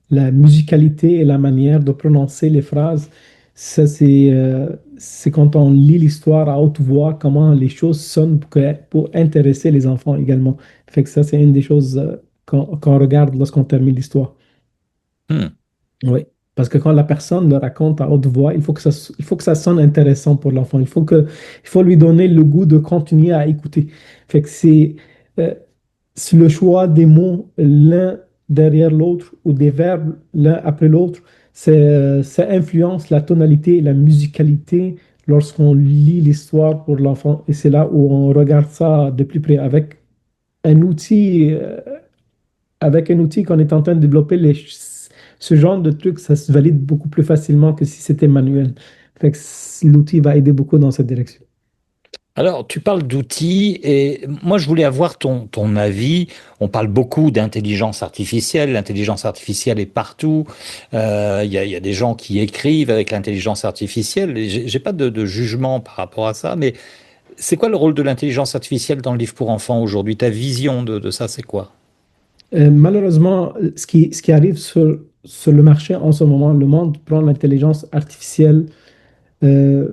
la musicalité et la manière de prononcer les phrases. Ça, c'est quand on lit l'histoire à haute voix, comment les choses sonnent pour intéresser les enfants également. Fait que ça, c'est une des choses qu'on regarde lorsqu'on termine l'histoire. Hmm. Oui, parce que quand la personne le raconte à haute voix, il faut que ça sonne intéressant pour l'enfant. Il faut lui donner le goût de continuer à écouter. Fait que euh, c'est le choix des mots l'un derrière l'autre ou des verbes l'un après l'autre. Ça influence la tonalité et la musicalité lorsqu'on lit l'histoire pour l'enfant. Et c'est là où on regarde ça de plus près un outil. Avec un outil qu'on est en train de développer, ce genre de truc, ça se valide beaucoup plus facilement que si c'était manuel. Fait que l'outil va aider beaucoup dans cette direction. Alors, tu parles d'outils et moi, je voulais avoir ton avis. On parle beaucoup d'intelligence artificielle. L'intelligence artificielle est partout. Il y a des gens qui écrivent avec l'intelligence artificielle. Et j'ai pas de jugement par rapport à ça, mais c'est quoi le rôle de l'intelligence artificielle dans le livre pour enfants aujourd'hui? Ta vision de ça, c'est quoi? Malheureusement, ce qui arrive sur le marché en ce moment, le monde prend l'intelligence artificielle, euh,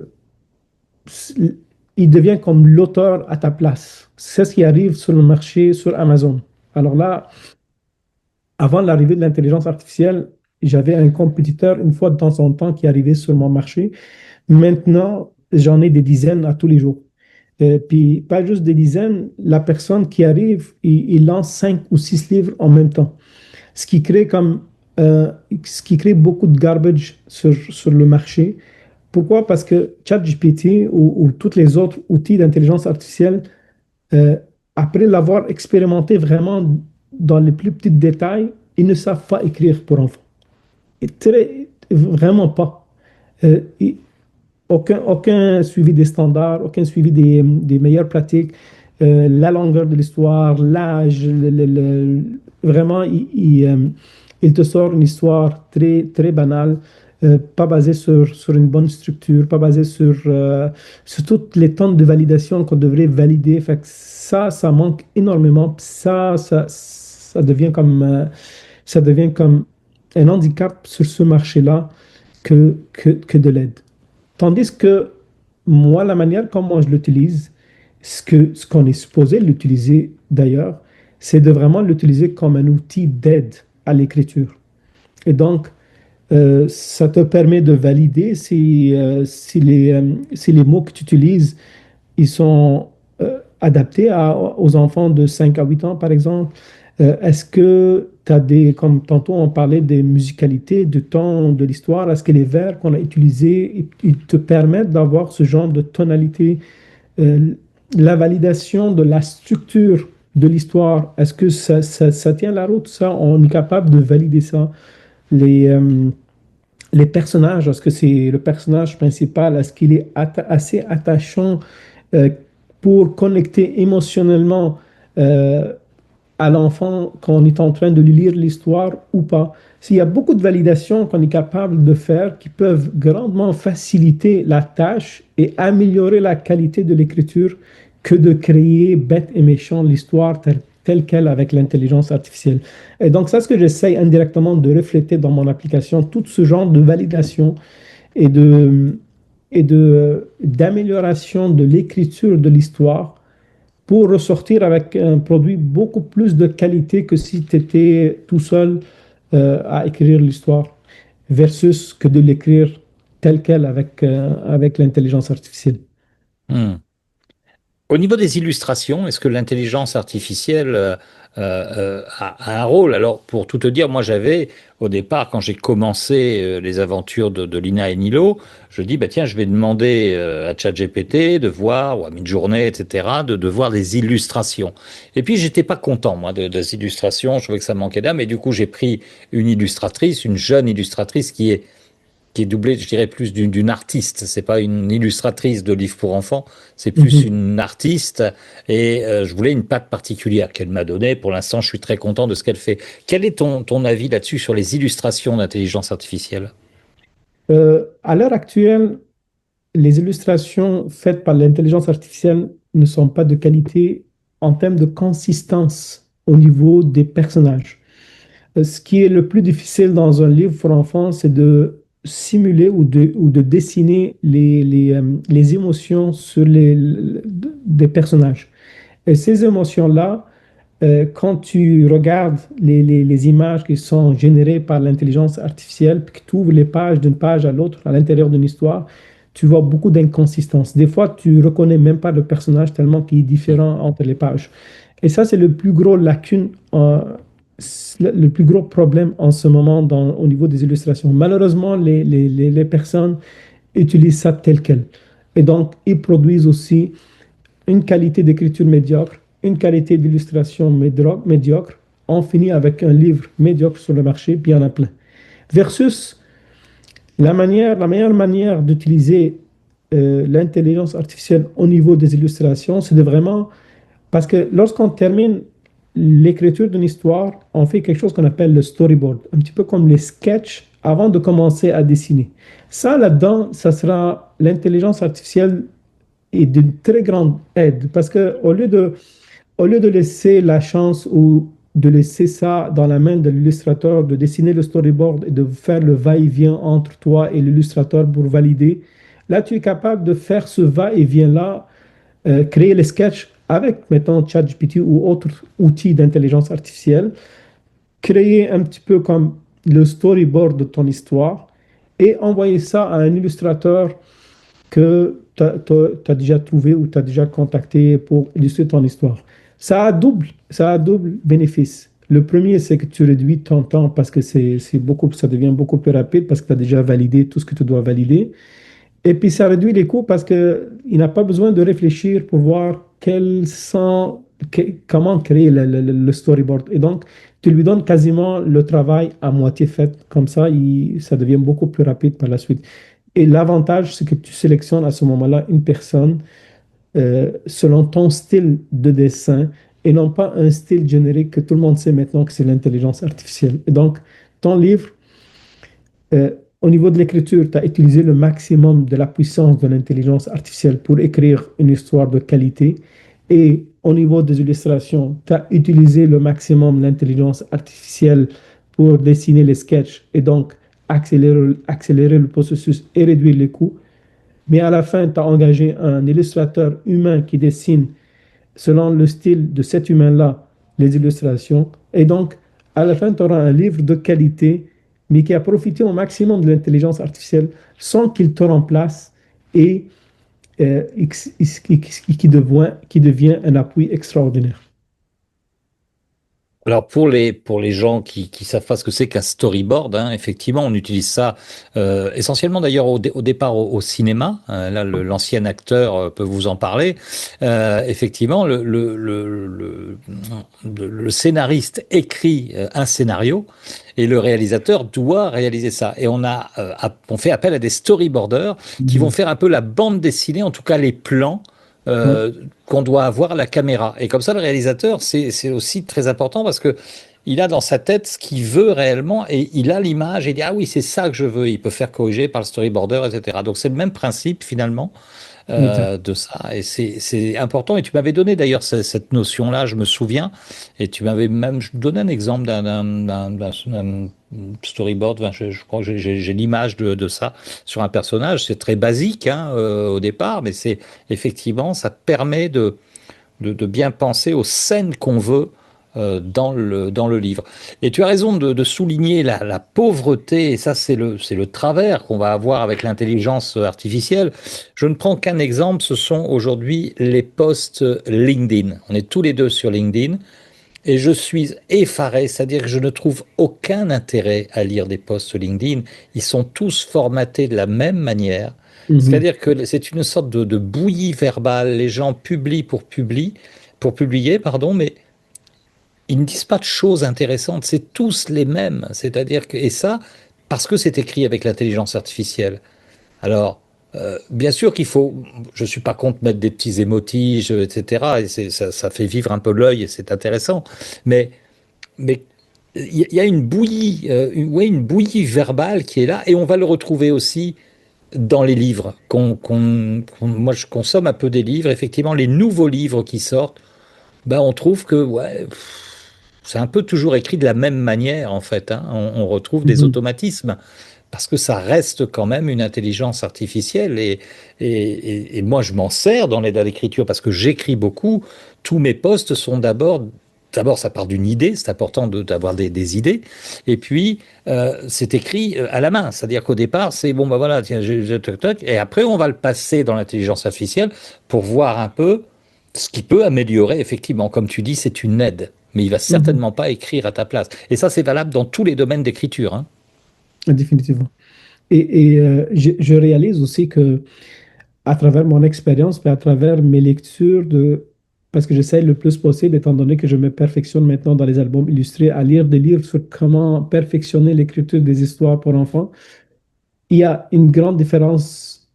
il devient comme l'auteur à ta place. C'est ce qui arrive sur le marché, sur Amazon. Alors là, avant l'arrivée de l'intelligence artificielle, j'avais un compétiteur une fois de temps en temps qui arrivait sur mon marché. Maintenant, j'en ai des dizaines à tous les jours. Puis, pas juste des dizaines, la personne qui arrive, il lance 5 ou 6 livres en même temps. Ce qui crée comme, ce qui crée beaucoup de garbage sur le marché. Pourquoi? Parce que ChatGPT ou tous les autres outils d'intelligence artificielle, euh, après l'avoir expérimenté vraiment dans les plus petits détails, ils ne savent pas écrire pour enfants. Vraiment pas. Euh, ils- aucun suivi des standards, aucun suivi des meilleures pratiques, la longueur de l'histoire, l'âge, vraiment, il te sort une histoire très banale, pas basée sur une bonne structure, pas basée sur toutes les tonnes de validation qu'on devrait valider. Fait que ça manque énormément. Ça devient comme un handicap sur ce marché-là que de l'aide. Tandis que moi, la manière comment je l'utilise, ce qu'on est supposé l'utiliser d'ailleurs, c'est de vraiment l'utiliser comme un outil d'aide à l'écriture. Et donc, ça te permet de valider si les mots que tu utilises, ils sont adaptés aux enfants de 5 à 8 ans, par exemple. Est-ce que tu as comme tantôt on parlait des musicalités, du ton, de l'histoire, est-ce que les vers qu'on a utilisés, ils te permettent d'avoir ce genre de tonalité? Euh, la validation de la structure de l'histoire, est-ce que ça tient la route? Ça, on est capable de valider ça. Les, euh, les personnages, est-ce que c'est le personnage principal, est-ce qu'il est assez attachant euh, pour connecter émotionnellement euh, à l'enfant quand on est en train de lui lire l'histoire ou pas? S'il y a beaucoup de validations qu'on est capable de faire qui peuvent grandement faciliter la tâche et améliorer la qualité de l'écriture que de créer bête et méchant l'histoire telle qu'elle avec l'intelligence artificielle. Et donc, ça, ce que j'essaye indirectement de refléter dans mon application, tout ce genre de validation et d'amélioration de l'écriture de l'histoire pour ressortir avec un produit beaucoup plus de qualité que si tu étais tout seul à écrire l'histoire, versus que de l'écrire telle qu'elle avec l'intelligence artificielle. Hmm. Au niveau des illustrations, est-ce que l'intelligence artificielle a un rôle? Alors, pour tout te dire, moi j'avais, au départ, quand j'ai commencé les aventures de Lina et Nilo, je dis, bah, tiens, je vais demander à ChatGPT de voir, ou à Midjourney, etc., de voir des illustrations. Et puis, j'étais pas content, moi, des illustrations, je trouvais que ça manquait d'âme, et du coup, j'ai pris une illustratrice, une jeune illustratrice qui est doublée, je dirais, plus d'une artiste. C'est pas une illustratrice de livres pour enfants, c'est plus Mhm. une artiste. Et je voulais une patte particulière qu'elle m'a donnée. Pour l'instant, je suis très content de ce qu'elle fait. Quel est ton avis là-dessus sur les illustrations d'intelligence artificielle? À l'heure actuelle, les illustrations faites par l'intelligence artificielle ne sont pas de qualité en termes de consistance au niveau des personnages. Ce qui est le plus difficile dans un livre pour enfants, c'est de simuler ou de dessiner les émotions sur des personnages. Et ces émotions-là, quand tu regardes les images qui sont générées par l'intelligence artificielle, puis que tu ouvres les pages d'une page à l'autre à l'intérieur d'une histoire, tu vois beaucoup d'inconsistances. Des fois, tu reconnais même pas le personnage tellement qu'il est différent entre les pages. Et ça, c'est le plus gros lacune, le plus gros problème en ce moment au niveau des illustrations. Malheureusement, les personnes utilisent ça tel quel. Et donc, ils produisent aussi une qualité d'écriture médiocre, une qualité d'illustration médiocre. On finit avec un livre médiocre sur le marché, puis il y en a plein. Versus la meilleure manière d'utiliser l'intelligence artificielle au niveau des illustrations, c'est de vraiment parce que lorsqu'on termine l'écriture d'une histoire, on fait quelque chose qu'on appelle le storyboard, un petit peu comme les sketchs avant de commencer à dessiner. Ça, là-dedans, ça sera l'intelligence artificielle est d'une très grande aide parce que au lieu de laisser la chance ou de laisser ça dans la main de l'illustrateur, de dessiner le storyboard et de faire le va-et-vient entre toi et l'illustrateur pour valider. Là, tu es capable de faire ce va-et-vient-là, créer les sketchs avec, mettons, ChatGPT ou autres outils d'intelligence artificielle, créer un petit peu comme le storyboard de ton histoire et envoyer ça à un illustrateur que tu as déjà trouvé ou tu as déjà contacté pour illustrer ton histoire. Ça a double bénéfice. Le premier, c'est que tu réduis ton temps parce que ça devient beaucoup plus rapide parce que tu as déjà validé tout ce que tu dois valider. Et puis, ça réduit les coûts parce qu'il n'a pas besoin de réfléchir pour voir comment créer le storyboard. Et donc, tu lui donnes quasiment le travail à moitié fait. Comme ça, ça devient beaucoup plus rapide par la suite. Et l'avantage, c'est que tu sélectionnes à ce moment-là une personne selon ton style de dessin et non pas un style générique que tout le monde sait maintenant que c'est l'intelligence artificielle. Et donc, ton livre, euh, au niveau de l'écriture, tu as utilisé le maximum de la puissance de l'intelligence artificielle pour écrire une histoire de qualité. Et au niveau des illustrations, tu as utilisé le maximum de l'intelligence artificielle pour dessiner les sketchs et donc accélérer le processus et réduire les coûts. Mais à la fin, tu as engagé un illustrateur humain qui dessine selon le style de cet humain-là les illustrations. Et donc, à la fin, tu auras un livre de qualité, mais qui a profité au maximum de l'intelligence artificielle sans qu'il te remplace et qui devient un appui extraordinaire. Alors pour les gens qui savent pas ce que c'est qu'un storyboard, hein, effectivement, on utilise ça essentiellement d'ailleurs au départ au cinéma. Là, l'ancien acteur peut vous en parler. Effectivement, le scénariste écrit un scénario et le réalisateur doit réaliser ça. Et on fait appel à des storyboarders qui vont Mhm. faire un peu la bande dessinée, en tout cas les plans Ouais. euh, qu'on doit avoir à la caméra. Et comme ça, le réalisateur, c'est aussi très important parce que il a dans sa tête ce qu'il veut réellement et il a l'image et il dit ah oui, c'est ça que je veux. Il peut faire corriger par le storyboarder, etc. Donc c'est le même principe finalement Exact. de ça et c'est important. Et tu m'avais donné d'ailleurs cette notion-là, je me souviens, et tu m'avais même donné un exemple d'un storyboard. Enfin, je crois que j'ai l'image de ça sur un personnage. C'est très basique hein, au départ, mais c'est effectivement ça permet de bien penser aux scènes qu'on veut dans le livre. Et tu as raison de souligner la pauvreté, et ça c'est le travers qu'on va avoir avec l'intelligence artificielle. Je ne prends qu'un exemple, ce sont aujourd'hui les posts LinkedIn. On est tous les deux sur LinkedIn, et je suis effaré, c'est-à-dire que je ne trouve aucun intérêt à lire des posts LinkedIn. Ils sont tous formatés de la même manière. Mhm. C'est-à-dire que c'est une sorte de bouillie verbale. Les gens publient pour publier, pardon, mais ils ne disent pas de choses intéressantes. C'est tous les mêmes. C'est-à-dire que, et ça, parce que c'est écrit avec l'intelligence artificielle. Alors, bien sûr qu'il faut, je suis pas contre mettre des petits émoticons, etc. Et ça fait vivre un peu l'œil et c'est intéressant. Mais mais il y a une bouillie, ouais, une bouillie verbale qui est là, et on va le retrouver aussi dans les livres. Moi, je consomme un peu des livres. Effectivement, les nouveaux livres qui sortent, ben, on trouve que ouais, c'est un peu toujours écrit de la même manière, en fait. Hein. On retrouve des Mhm. automatismes. Parce que ça reste quand même une intelligence artificielle et moi je m'en sers dans l'écriture parce que j'écris beaucoup. Tous mes posts sont d'abord ça part d'une idée, c'est important d'avoir des idées, et puis c'est écrit à la main, c'est-à-dire qu'au départ c'est bon bah voilà tiens toc, toc, et après on va le passer dans l'intelligence artificielle pour voir un peu ce qui peut améliorer effectivement. Comme tu dis, c'est une aide, mais il va Mhm. certainement pas écrire à ta place. Et ça c'est valable dans tous les domaines d'écriture, hein. Définitivement. Je réalise aussi que à travers mon expérience, mais à travers mes lectures parce que j'essaie le plus possible, étant donné que je me perfectionne maintenant dans les albums illustrés, à lire des livres sur comment perfectionner l'écriture des histoires pour enfants. Il y a une grande différence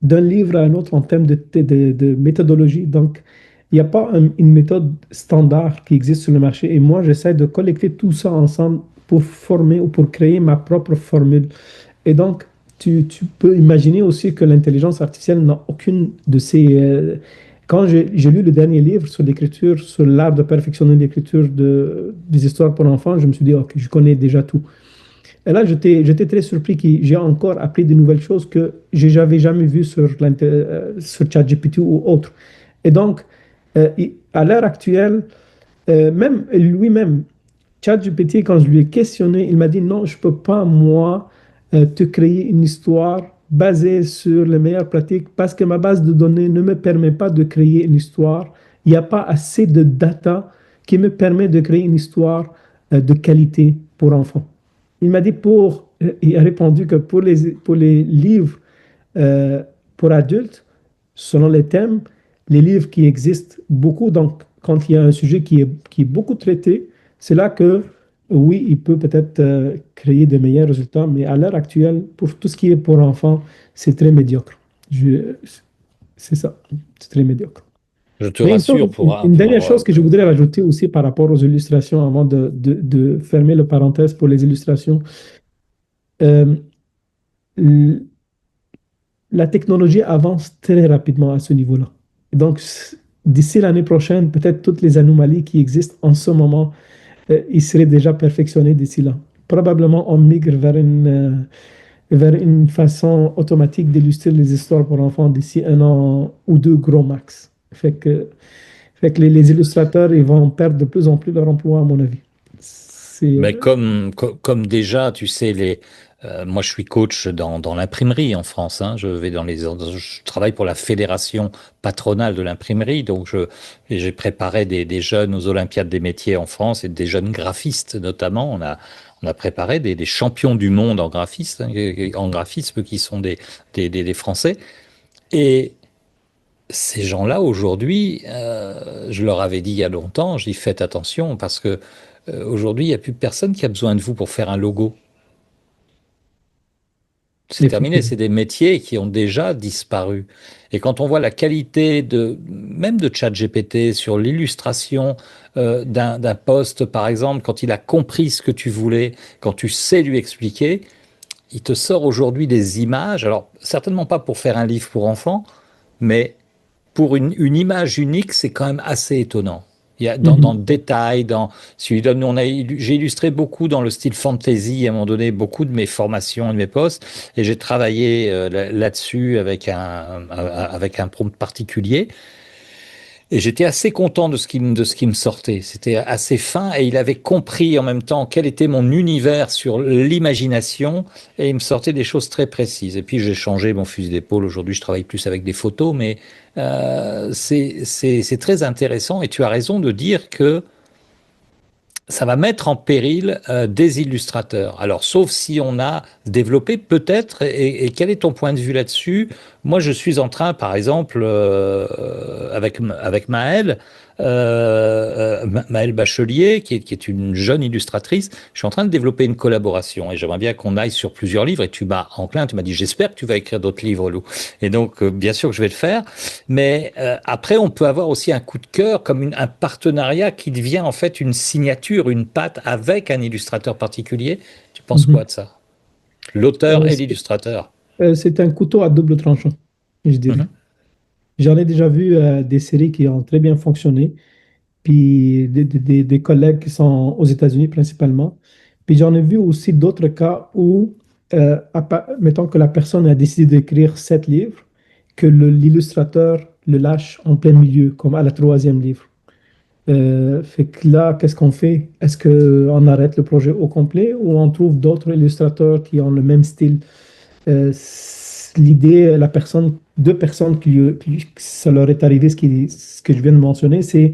d'un livre à un autre en termes de méthodologie. Donc, il n'y a pas une méthode standard qui existe sur le marché. Et moi, j'essaie de collecter tout ça ensemble pour former ou pour créer ma propre formule. Et donc, tu peux imaginer aussi que l'intelligence artificielle n'a aucune de ces quand j'ai lu le dernier livre sur l'écriture, sur l'art de perfectionner l'écriture des histoires pour enfants, je me suis dit, ok, je connais déjà tout. Et là, j'étais très surpris que j'ai encore appris de nouvelles choses que j'avais jamais vues sur ChatGPT ou autre. Et donc, à l'heure actuelle, même lui-même, ChatGPT, quand je lui ai questionné, il m'a dit non, je ne peux pas, moi, te créer une histoire basée sur les meilleures pratiques parce que ma base de données ne me permet pas de créer une histoire. Il n'y a pas assez de data qui me permet de créer une histoire de qualité pour enfants. Il a répondu que pour les livres euh, pour adultes, selon les thèmes, les livres qui existent beaucoup, donc quand il y a un sujet qui est beaucoup traité, c'est là que, oui, il peut peut-être créer de meilleurs résultats, mais à l'heure actuelle, pour tout ce qui est pour enfants, c'est très médiocre. Je- c'est ça, c'est très médiocre. Je te Mais rassure une dernière chose que je voudrais rajouter aussi par rapport aux illustrations, avant de fermer le parenthèse pour les illustrations, euh, la technologie avance très rapidement à ce niveau-là. Et donc, d'ici l'année prochaine, peut-être toutes les anomalies qui existent en ce moment, ils seraient déjà perfectionnés d'ici là. Probablement, on migre vers une façon automatique d'illustrer les histoires pour enfants d'ici un an ou deux, gros max. Fait que les illustrateurs, ils vont perdre de plus en plus leur emploi, à mon avis. C'est, Mais comme déjà, tu sais, moi je suis coach dans l'imprimerie en France. Hein. Je travaille pour la fédération patronale de l'imprimerie. Et j'ai préparé des jeunes aux Olympiades des métiers en France et des jeunes graphistes notamment. On a préparé des champions du monde en graphisme, en graphisme qui sont des Français. Et ces gens-là, aujourd'hui, je leur avais dit il y a longtemps, je dis faites attention parce que aujourd'hui, il n'y a plus personne qui a besoin de vous pour faire un logo. C'est terminé, c'est effectivement. des métiers qui ont déjà disparu. Et quand on voit la qualité même de ChatGPT sur l'illustration d'un poste, par exemple, quand il a compris ce que tu voulais, quand tu sais lui expliquer, il te sort aujourd'hui des images. Alors, certainement pas pour faire un livre pour enfants, mais pour une image unique, c'est quand même assez étonnant. Il y a dans le Mhm. détail, si lui donne, j'ai illustré beaucoup dans le style fantasy à un moment donné, beaucoup de mes formations, de mes postes, et j'ai travaillé là-dessus avec un prompt particulier. Et j'étais assez content de ce qui me sortait. C'était assez fin et il avait compris en même temps quel était mon univers sur l'imagination et il me sortait des choses très précises. Et puis j'ai changé mon fusil d'épaule. Aujourd'hui, je travaille plus avec des photos, mais c'est très intéressant et tu as raison de dire que ça va mettre en péril des illustrateurs. Alors, sauf si on a développé peut-être, et quel est ton point de vue là-dessus? Moi, je suis en train, par exemple, avec Maëlle, Maëlle Bachelier, qui est une jeune illustratrice, je suis en train de développer une collaboration et j'aimerais bien qu'on aille sur plusieurs livres. Et tu m'as enclin, tu m'as dit, j'espère que tu vas écrire d'autres livres, Lou. Et donc, bien sûr que je vais le faire. Mais après, on peut avoir aussi un coup de cœur comme un partenariat qui devient en fait une signature, une patte avec un illustrateur particulier. Tu penses quoi Mhm. de ça? L'auteur Euh, et c'est l'illustrateur. c'est un couteau à double tranchant, je dirais. Mhm. J'en ai déjà vu des séries qui ont très bien fonctionné, puis des collègues qui sont aux États-Unis principalement. Puis j'en ai vu aussi d'autres cas où, mettons que la personne a décidé d'écrire 7 livres, que l'illustrateur le lâche en plein milieu, comme à la troisième livre. Fait que là, qu'est-ce qu'on fait? Est-ce qu'on arrête le projet au complet ou on trouve d'autres illustrateurs qui ont le même style? L'idée, deux personnes ça leur est arrivé, ce que je viens de mentionner, c'est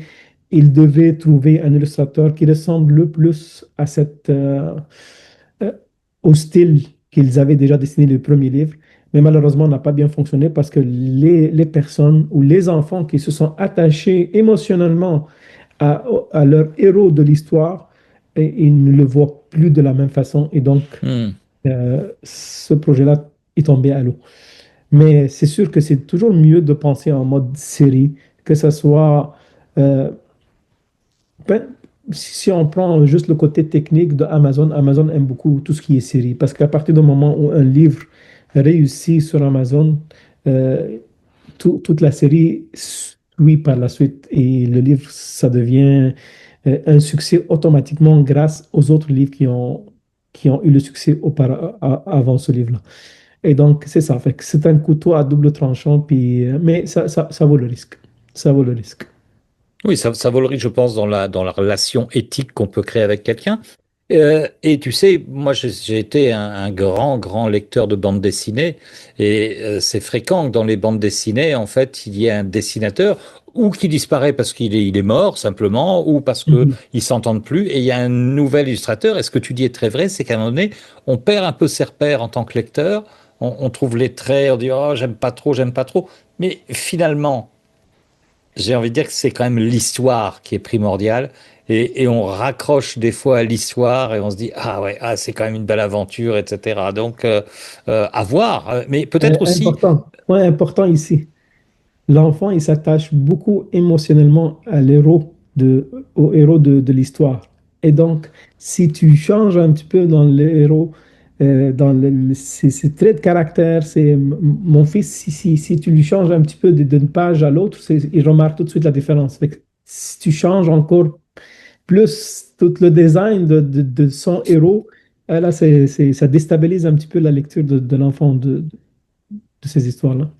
ils devaient trouver un illustrateur qui ressemble le plus euh, au style qu'ils avaient déjà dessiné le premier livre. Mais malheureusement, ça n'a pas bien fonctionné parce que les personnes ou les enfants qui se sont attachés émotionnellement à, à leur héros de l'histoire, et ils ne le voient plus de la même façon. Et donc, Hmm. ce projet-là est tombé à l'eau. Mais c'est sûr que c'est toujours mieux de penser en mode série, que ce soit... euh, ben, si on prend juste le côté technique de Amazon, Amazon aime beaucoup tout ce qui est série, parce qu'à partir du moment où un livre réussit sur Amazon, euh, toute la série oui, par la suite. Et le livre, ça devient un succès automatiquement grâce aux autres livres qui ont eu le succès avant ce livre-là. Et donc, c'est ça. Fait que c'est un couteau à double tranchant, puis, mais ça vaut le risque. Ça vaut le risque. Oui, ça vaut le risque, je pense, dans la relation éthique qu'on peut créer avec quelqu'un. Et tu sais, moi, j'ai été un grand, grand lecteur de bandes dessinées, et c'est fréquent que dans les bandes dessinées, en fait, il y ait un dessinateur ou qui disparaît parce il est mort simplement, ou parce que Mhm. ils s'entendent plus, et il y a un nouvel illustrateur. Et ce que tu dis est très vrai, c'est qu'à un moment donné, on perd un peu ses repères en tant que lecteur. On trouve les traits, on dit oh j'aime pas trop, j'aime pas trop. Mais finalement, j'ai envie de dire que c'est quand même l'histoire qui est primordiale. Et on raccroche des fois à l'histoire et on se dit, ah ouais, ah, c'est quand même une belle aventure, etc. Donc, à voir. Mais peut-être aussi, Important. Ouais, important ici. L'enfant, il s'attache beaucoup émotionnellement au héros de l'histoire. Et donc, si tu changes un petit peu dans le héros, dans ses traits de caractère, mon fils, si tu lui changes un petit peu d'une page à l'autre, il remarque tout de suite la différence. Fait que si tu changes encore plus tout le design de son héros, là, ça déstabilise un petit peu la lecture de l'enfant de ces histoires-là.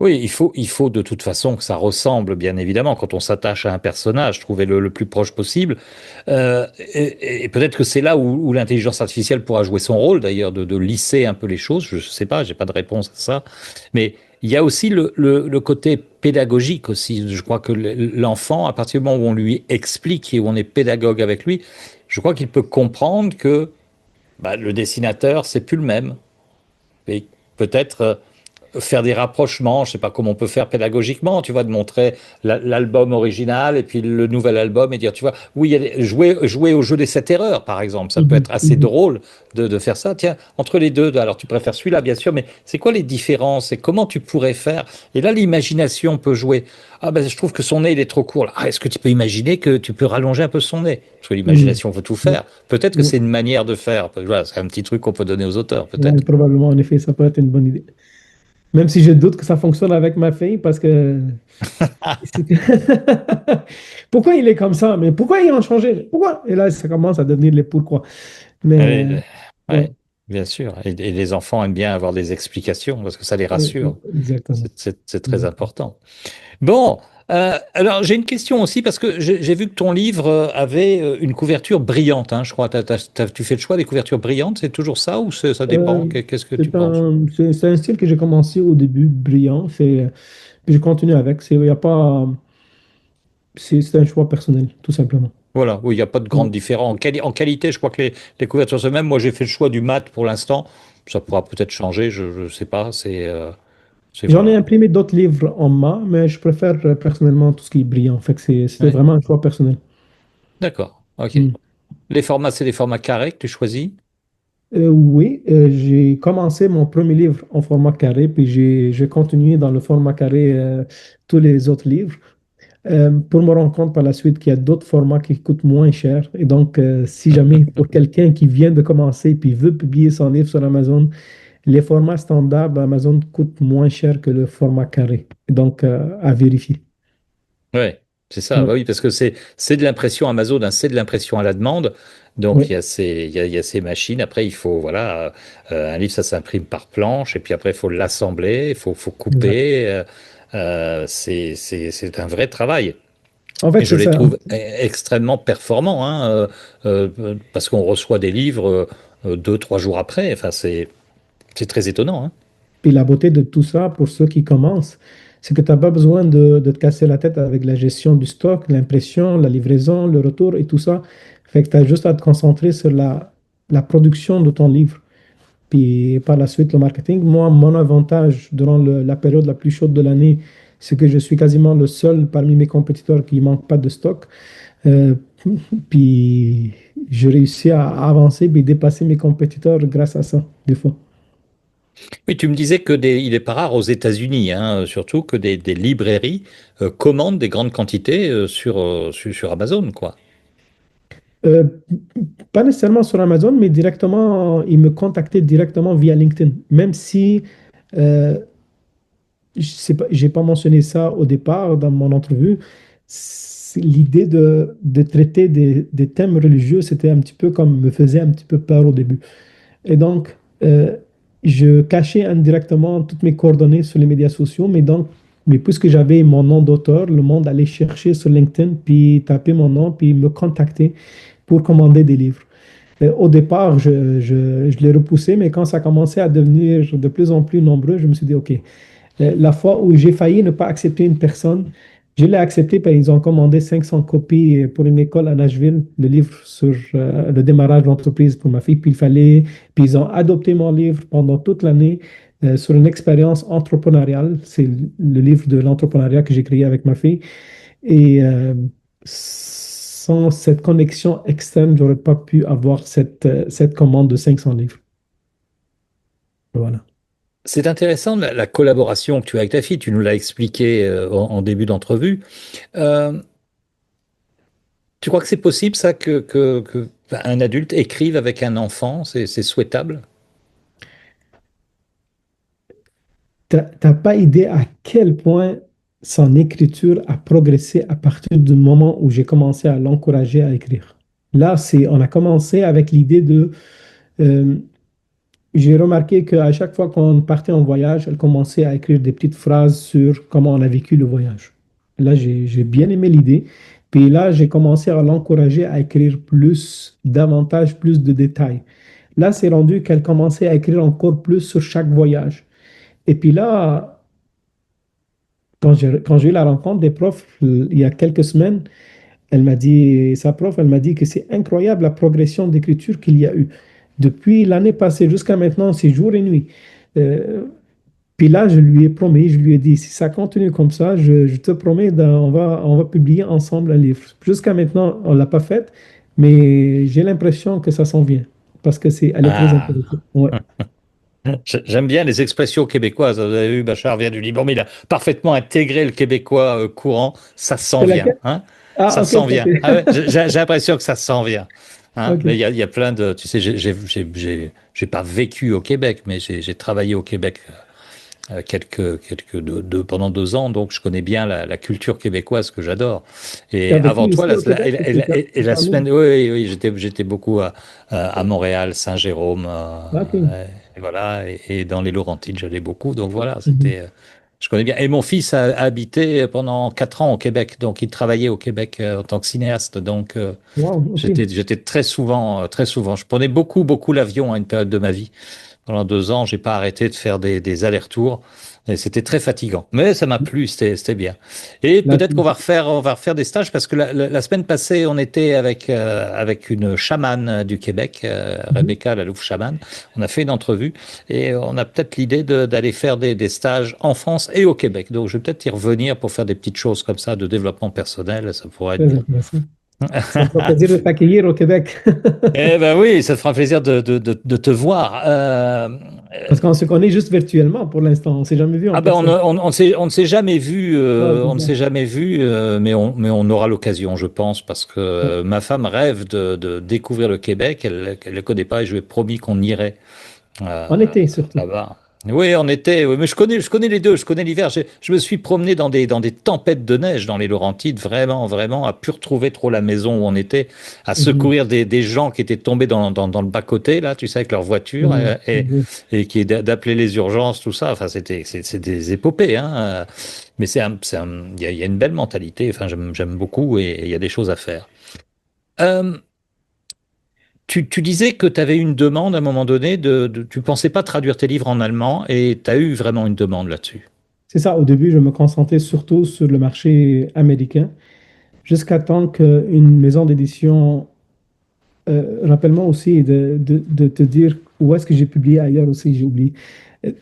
oui, il faut de toute façon que ça ressemble, bien évidemment, quand on s'attache à un personnage, trouver le plus proche possible. Et peut-être que c'est là où l'intelligence artificielle pourra jouer son rôle, d'ailleurs, de lisser un peu les choses. Je ne sais pas, j'ai pas de réponse à ça. Mais il y a aussi le côté pédagogique aussi. Je crois que l'enfant, à partir du moment où on lui explique et où on est pédagogue avec lui, je crois qu'il peut comprendre que bah, le dessinateur, c'est plus le même. Et peut-être faire des rapprochements, je sais pas comment on peut faire pédagogiquement, tu vois, de montrer l'album original et puis le nouvel album et dire, tu vois, oui, jouer au jeu des 7 erreurs, par exemple, ça peut Mhm, être assez mhm. drôle de faire ça. Tiens, entre les deux, alors tu préfères celui-là, bien sûr, mais c'est quoi les différences et comment tu pourrais faire? Et là, l'imagination peut jouer. Ah ben, je trouve que son nez, il est trop court. Ah, est-ce que tu peux imaginer que tu peux rallonger un peu son nez? Parce que Mhm. l'imagination veut tout Ouais, faire. Peut-être que ouais. c'est une manière de faire. Voilà, c'est un petit truc qu'on peut donner aux auteurs, Ouais, peut-être. probablement, en effet, ça peut être une bonne idée. Même si je doute que ça fonctionne avec ma fille, parce que... Pourquoi il est comme ça? Mais pourquoi ils ont changé? Pourquoi? Et là, ça commence à devenir les pourquoi. Allez, Mais, ouais, ouais, bien sûr. Et les enfants aiment bien avoir des explications parce que ça les rassure. exactement. C'est très Exactement. important. Bon, alors j'ai une question aussi parce que j'ai vu que ton livre avait une couverture brillante, hein, je crois. Tu fais le choix des couvertures brillantes, c'est toujours ça ou ça dépend? Euh, Qu'est-ce que tu penses? c'est un style que j'ai commencé au début, brillant. Puis je continue avec. Il y a pas, c'est un choix personnel, tout simplement. Voilà, oui, il n'y a pas de grande Ouais. différence. En qualité, je crois que les couvertures sont les mêmes. Moi, j'ai fait le choix du mat pour l'instant. Ça pourra peut-être changer, je ne sais pas. C'est J'en ai voilà. imprimé d'autres livres en main, mais je préfère personnellement tout ce qui est brillant. Fait que c'était Ouais. vraiment un choix personnel. D'accord, ok. Hmm. Les formats, c'est des formats carrés que tu choisis? Oui, j'ai commencé mon premier livre en format carré, puis j'ai continué dans le format carré tous les autres livres, pour me rendre compte par la suite qu'il y a d'autres formats qui coûtent moins cher. Et donc, si jamais pour quelqu'un qui vient de commencer puis veut publier son livre sur Amazon, les formats standards d'Amazon coûtent moins cher que le format carré. Et donc, à vérifier. Ouais, c'est ça. Ouais, Bah oui, parce que c'est de l'impression Amazon, hein, c'est de l'impression à la demande. Donc ouais, il y a ces machines. Après, il faut voilà, un livre ça s'imprime par planche et puis après il faut l'assembler, faut exact. couper. C'est un vrai travail. En Et fait, je c'est les ça. trouve extrêmement performants, hein, parce qu'on reçoit des livres 2, 3 jours après. Enfin, c'est très étonnant, hein. Puis la beauté de tout ça, pour ceux qui commencent, c'est que tu n'as pas besoin de te casser la tête avec la gestion du stock, l'impression, la livraison, le retour et tout ça. Fait que tu as juste à te concentrer sur la production de ton livre. Puis par la suite, le marketing. Moi, mon avantage durant la période la plus chaude de l'année, c'est que je suis quasiment le seul parmi mes compétiteurs qui ne manque pas de stock. Euh, puis je réussis à avancer et dépasser mes compétiteurs grâce à ça, des fois. Oui, tu me disais que il est pas rare aux États-Unis, hein, surtout que des librairies commandent des grandes quantités sur Amazon, quoi. Euh, Pas nécessairement sur Amazon, mais directement, ils me contactaient directement via LinkedIn. Même si euh, je sais pas, j'ai pas mentionné ça au départ dans mon entrevue. L'idée de traiter des thèmes religieux, c'était un petit peu comme me faisait un petit peu peur au début. Et donc, je cachais indirectement toutes mes coordonnées sur les médias sociaux, mais puisque j'avais mon nom d'auteur, le monde allait chercher sur LinkedIn, puis taper mon nom, puis me contacter pour commander des livres. Au départ, je l'ai repoussé, mais quand ça commençait à devenir de plus en plus nombreux, je me suis dit, OK, la fois où j'ai failli ne pas accepter une personne, je l'ai accepté parce qu'ils ont commandé 500 copies pour une école à Nashville, le livre sur le démarrage de l'entreprise pour ma fille. Puis ils ont adopté mon livre pendant toute l'année sur une expérience entrepreneuriale. C'est le livre de l'entrepreneuriat que j'ai créé avec ma fille. Et sans cette connexion externe, j'aurais pas pu avoir cette commande de 500 livres. Voilà. C'est intéressant la collaboration que tu as avec ta fille. Tu nous l'as expliqué en début d'entrevue. Euh, Tu crois que c'est possible ça que un adulte écrive avec un enfant? C'est souhaitable? T'as pas idée à quel point son écriture a progressé à partir du moment où j'ai commencé à l'encourager à écrire. Là, on a commencé avec l'idée euh, j'ai remarqué qu'à chaque fois qu'on partait en voyage, elle commençait à écrire des petites phrases sur comment on a vécu le voyage. Là, j'ai bien aimé l'idée. Puis là, j'ai commencé à l'encourager à écrire plus, davantage, plus de détails. Là, c'est rendu qu'elle commençait à écrire encore plus sur chaque voyage. Et puis là, quand j'ai eu la rencontre des profs il y a quelques semaines, sa prof, elle m'a dit que c'est incroyable la progression d'écriture qu'il y a eu. Depuis l'année passée jusqu'à maintenant, c'est jour et nuit. Euh, Puis là, je lui ai promis, je lui ai dit, si ça continue comme ça, je te promets, on va publier ensemble un livre. Jusqu'à maintenant, on ne l'a pas fait, mais j'ai l'impression que ça s'en vient parce que elle est très Ah, intéressée. Ouais. j'aime bien les expressions québécoises. Vous avez vu, Bachar vient du Liban, mais il a parfaitement intégré le québécois courant. Ça s'en C'est vient, laquelle? hein? Ah, Ça ok, s'en vient. parfait. Ah ouais, j'ai l'impression que ça s'en vient. Hein? Mais Ok. il y a plein de, tu sais, j'ai pas vécu au Québec, mais j'ai travaillé au Québec pendant 2 ans, donc je connais bien la culture québécoise que j'adore. Tu Et as avant vécu toi, ici au Québec ou et tu la termines? semaine, oui, oui, j'étais beaucoup à Montréal, Saint-Jérôme, Ok. et voilà, et dans les Laurentides, j'allais beaucoup, donc voilà, Mhm. je connais bien. Et mon fils a habité pendant 4 ans au Québec, donc il travaillait au Québec en tant que cinéaste, donc Wow, ok. j'étais très souvent, très souvent. Je prenais beaucoup l'avion à une période de ma vie. Pendant 2 ans, j'ai pas arrêté de faire des allers-retours. Et c'était très fatigant. Mais ça m'a plu, c'était bien. Et Là, peut-être on va refaire des stages parce que la semaine passée, on était avec une chamane du Québec, mhm. Rebecca Lalouf chamane. On a fait une entrevue et on a peut-être l'idée d'aller faire des stages en France et au Québec. Donc, je vais peut-être y revenir pour faire des petites choses comme ça de développement personnel. Ça pourrait être Très bien. intéressant. Ça me fait plaisir de t'accueillir au Québec. Eh ben oui, ça te fera plaisir de te voir. Parce qu'on se connaît juste virtuellement pour l'instant. On ne s'est jamais vu en Ah ben personne. on ne s'est jamais vu, Ouais, c'est on ne ça. s'est jamais vu, mais on aura l'occasion, je pense, parce que Ouais. ma femme rêve de découvrir le Québec. Elle ne le connaît pas et je lui ai promis qu'on irait En euh, été surtout. là-bas. Oui, on était, oui, mais je connais les deux. Je connais l'hiver. Je me suis promené dans des tempêtes de neige dans les Laurentides, vraiment, à pu retrouver trop la maison où on était, à Mhm. secourir des gens qui étaient tombés dans le bas-côté, là, tu sais, avec leur voiture, Ouais, ouais. et qui d'appeler les urgences, tout ça. Enfin, c'est des épopées, hein. Mais il y a une belle mentalité. Enfin, j'aime beaucoup et il y a des choses à faire. Euh, tu disais que tu avais une demande à un moment donné tu pensais pas traduire tes livres en allemand et tu as eu vraiment une demande là-dessus. C'est ça. Au début, je me concentrais surtout sur le marché américain, jusqu'à temps qu'une maison d'édition, rappelle-moi aussi de te dire où est-ce que j'ai publié ailleurs aussi, j'ai oublié.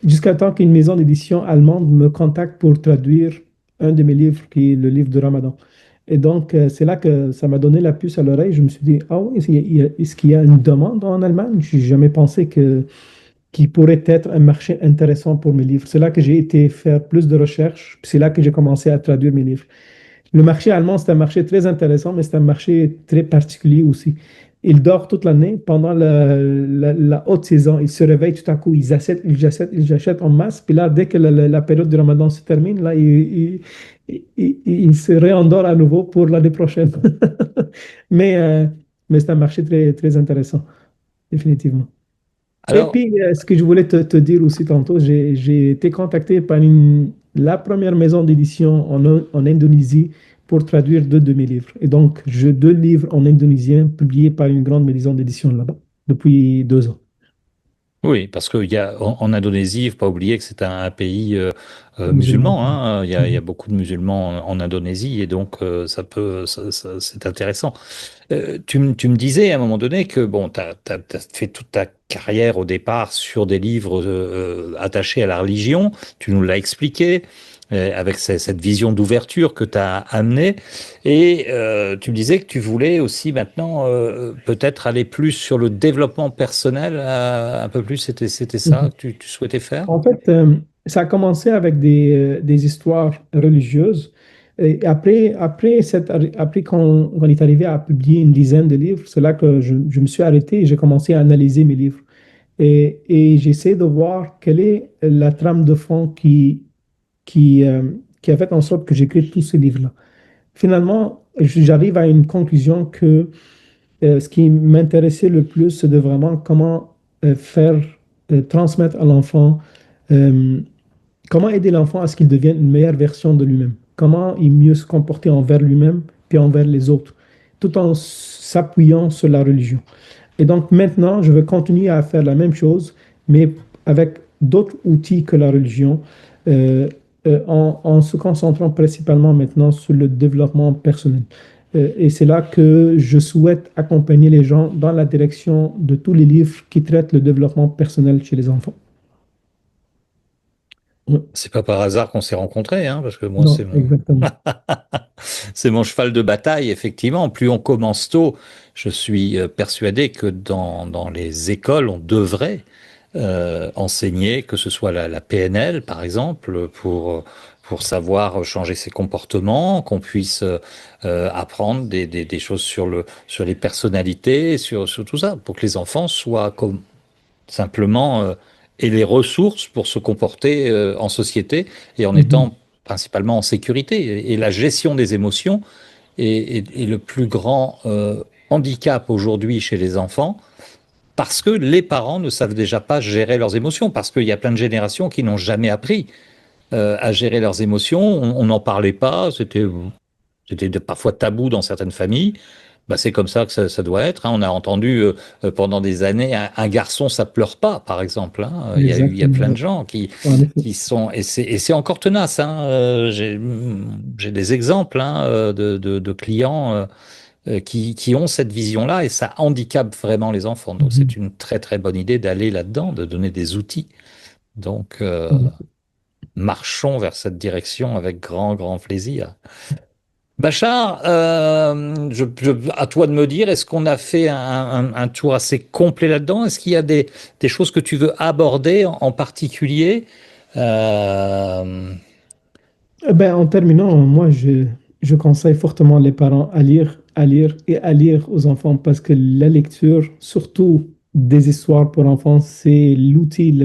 Jusqu'à temps qu'une maison d'édition allemande me contacte pour traduire un de mes livres, qui est le livre de Ramadan. Et donc, c'est là que ça m'a donné la puce à l'oreille. Je me suis dit, ah oui, est-ce qu'il y a une demande en Allemagne? Je n'ai jamais pensé qu'il pourrait être un marché intéressant pour mes livres. C'est là que j'ai été faire plus de recherches. Puis c'est là que j'ai commencé à traduire mes livres. Le marché allemand, c'est un marché très intéressant, mais c'est un marché très particulier aussi. il dort toute l'année. Pendant la haute saison, il se réveille tout à coup, ils achètent en masse. Puis là, dès que la période du Ramadan se termine, là, il se réendort à nouveau pour l'année prochaine. Mais, euh, mais c'est un marché très, très intéressant, définitivement. Et Alors, puis, ce que je voulais te dire aussi tantôt, j'ai été contacté par la première maison d'édition en Indonésie pour traduire deux de mes livres. Et donc, j'ai deux livres en indonésien publiés par une grande maison d'édition là-bas depuis 2 ans. oui, parce qu'il y a en Indonésie, il ne faut pas oublier que c'est un pays Musulman. musulman, hein. Il y a Mhm. beaucoup de musulmans en Indonésie et donc c'est intéressant. Tu me disais à un moment donné que bon, tu as fait toute ta carrière au départ sur des livres attachés à la religion. Tu nous l'as expliqué avec cette vision d'ouverture que tu as amenée. Et tu me disais que tu voulais aussi maintenant peut-être aller plus sur le développement personnel, un peu plus. C'était ça Mhm. que tu souhaitais faire? En fait, ça a commencé avec des histoires religieuses. Et après qu'on est arrivé à publier une dizaine de livres, c'est là que je me suis arrêté et j'ai commencé à analyser mes livres. Et j'essaie de voir quelle est la trame de fond qui, euh, qui a fait en sorte que j'écris tous ces livres-là. Finalement, j'arrive à une conclusion que ce qui m'intéressait le plus, c'est de vraiment comment faire transmettre à l'enfant, euh, comment aider l'enfant à ce qu'il devienne une meilleure version de lui-même, comment il mieux se comporter envers lui-même puis envers les autres, tout en s'appuyant sur la religion. Et donc maintenant, je veux continuer à faire la même chose, mais avec d'autres outils que la religion, euh, en se concentrant principalement maintenant sur le développement personnel. Et c'est là que je souhaite accompagner les gens dans la direction de tous les livres qui traitent le développement personnel chez les enfants. Oui. C'est pas par hasard qu'on s'est rencontrés, hein, parce que moi, Non, exactement. c'est mon cheval de bataille, effectivement. Plus on commence tôt, je suis persuadé que dans les écoles, on devrait enseigner, que ce soit la PNL, par exemple, pour savoir changer ses comportements, qu'on puisse apprendre des choses sur les personnalités, sur tout ça, pour que les enfants soient comme simplement aient les ressources pour se comporter en société et en Mhm, étant principalement en sécurité. Et la gestion des émotions est le plus grand handicap aujourd'hui chez les enfants parce que les parents ne savent déjà pas gérer leurs émotions, parce qu'il y a plein de générations qui n'ont jamais appris à gérer leurs émotions. On n'en parlait pas, c'était parfois tabou dans certaines familles. Bah, c'est comme ça que ça doit être, hein. On a entendu pendant des années un garçon ça pleure pas, par exemple, hein. Il y a exactement. plein Oui. de gens En effet. qui sont et c'est encore tenace, hein. J'ai des exemples hein, de clients qui ont cette vision-là et ça handicape vraiment les enfants. Donc c'est Mhm, une très très bonne idée d'aller là-dedans, de donner des outils. Donc en effet. marchons vers cette direction avec grand grand plaisir. Bachar, à toi de me dire, est-ce qu'on a fait un tour assez complet là-dedans? Est-ce qu'il y a des choses que tu veux aborder en particulier? Euh, Ben, en terminant, moi, je conseille fortement les parents à lire et à lire aux enfants parce que la lecture, surtout des histoires pour enfants, c'est l'outil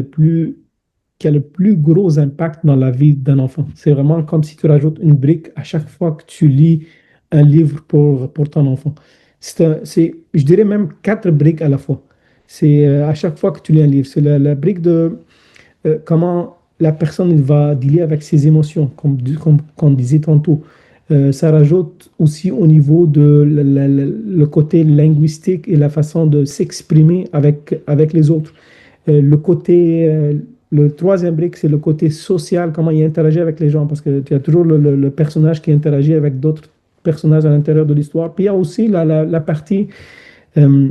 qui a le plus gros impact dans la vie d'un enfant. C'est vraiment comme si tu rajoutes une brique à chaque fois que tu lis un livre pour ton enfant. Je dirais même quatre briques à la fois. C'est à chaque fois que tu lis un livre. C'est la brique de comment la personne va dealer avec ses émotions, comme on disait tantôt. Ça rajoute aussi au niveau de le côté linguistique et la façon de s'exprimer avec les autres. Le troisième brique, c'est le côté social, comment il interagit avec les gens, parce que tu as toujours le personnage qui interagit avec d'autres personnages à l'intérieur de l'histoire. Puis il y a aussi la partie euh,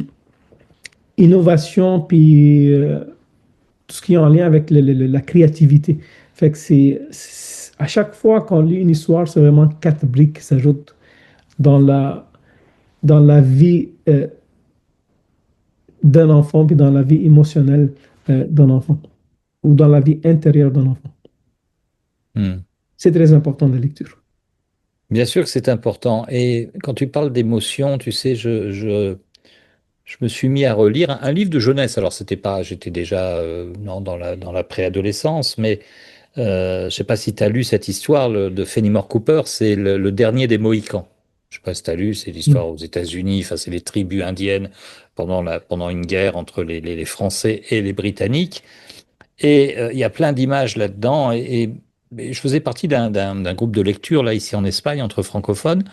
innovation, puis tout ce qui est en lien avec la créativité. Fait que à chaque fois qu'on lit une histoire, c'est vraiment quatre briques qui s'ajoutent dans la vie d'un enfant, puis dans la vie émotionnelle d'un enfant, ou dans la vie intérieure d'un enfant. hmm. C'est très important la lecture. Bien sûr que c'est important. Et quand tu parles d'émotion, tu sais, je me suis mis à relire un livre de jeunesse. Alors, c'était pas, j'étais déjà non, dans la préadolescence, mais je sais pas si tu as lu cette histoire de Fenimore Cooper, c'est le dernier des Mohicans. Je sais pas si tu as lu, c'est l'histoire aux États-Unis, enfin, c'est les tribus indiennes pendant une guerre entre les Français et les Britanniques. Et il y a plein d'images là-dedans. Et je faisais partie d'un groupe de lecture, là, ici en Espagne, entre francophones.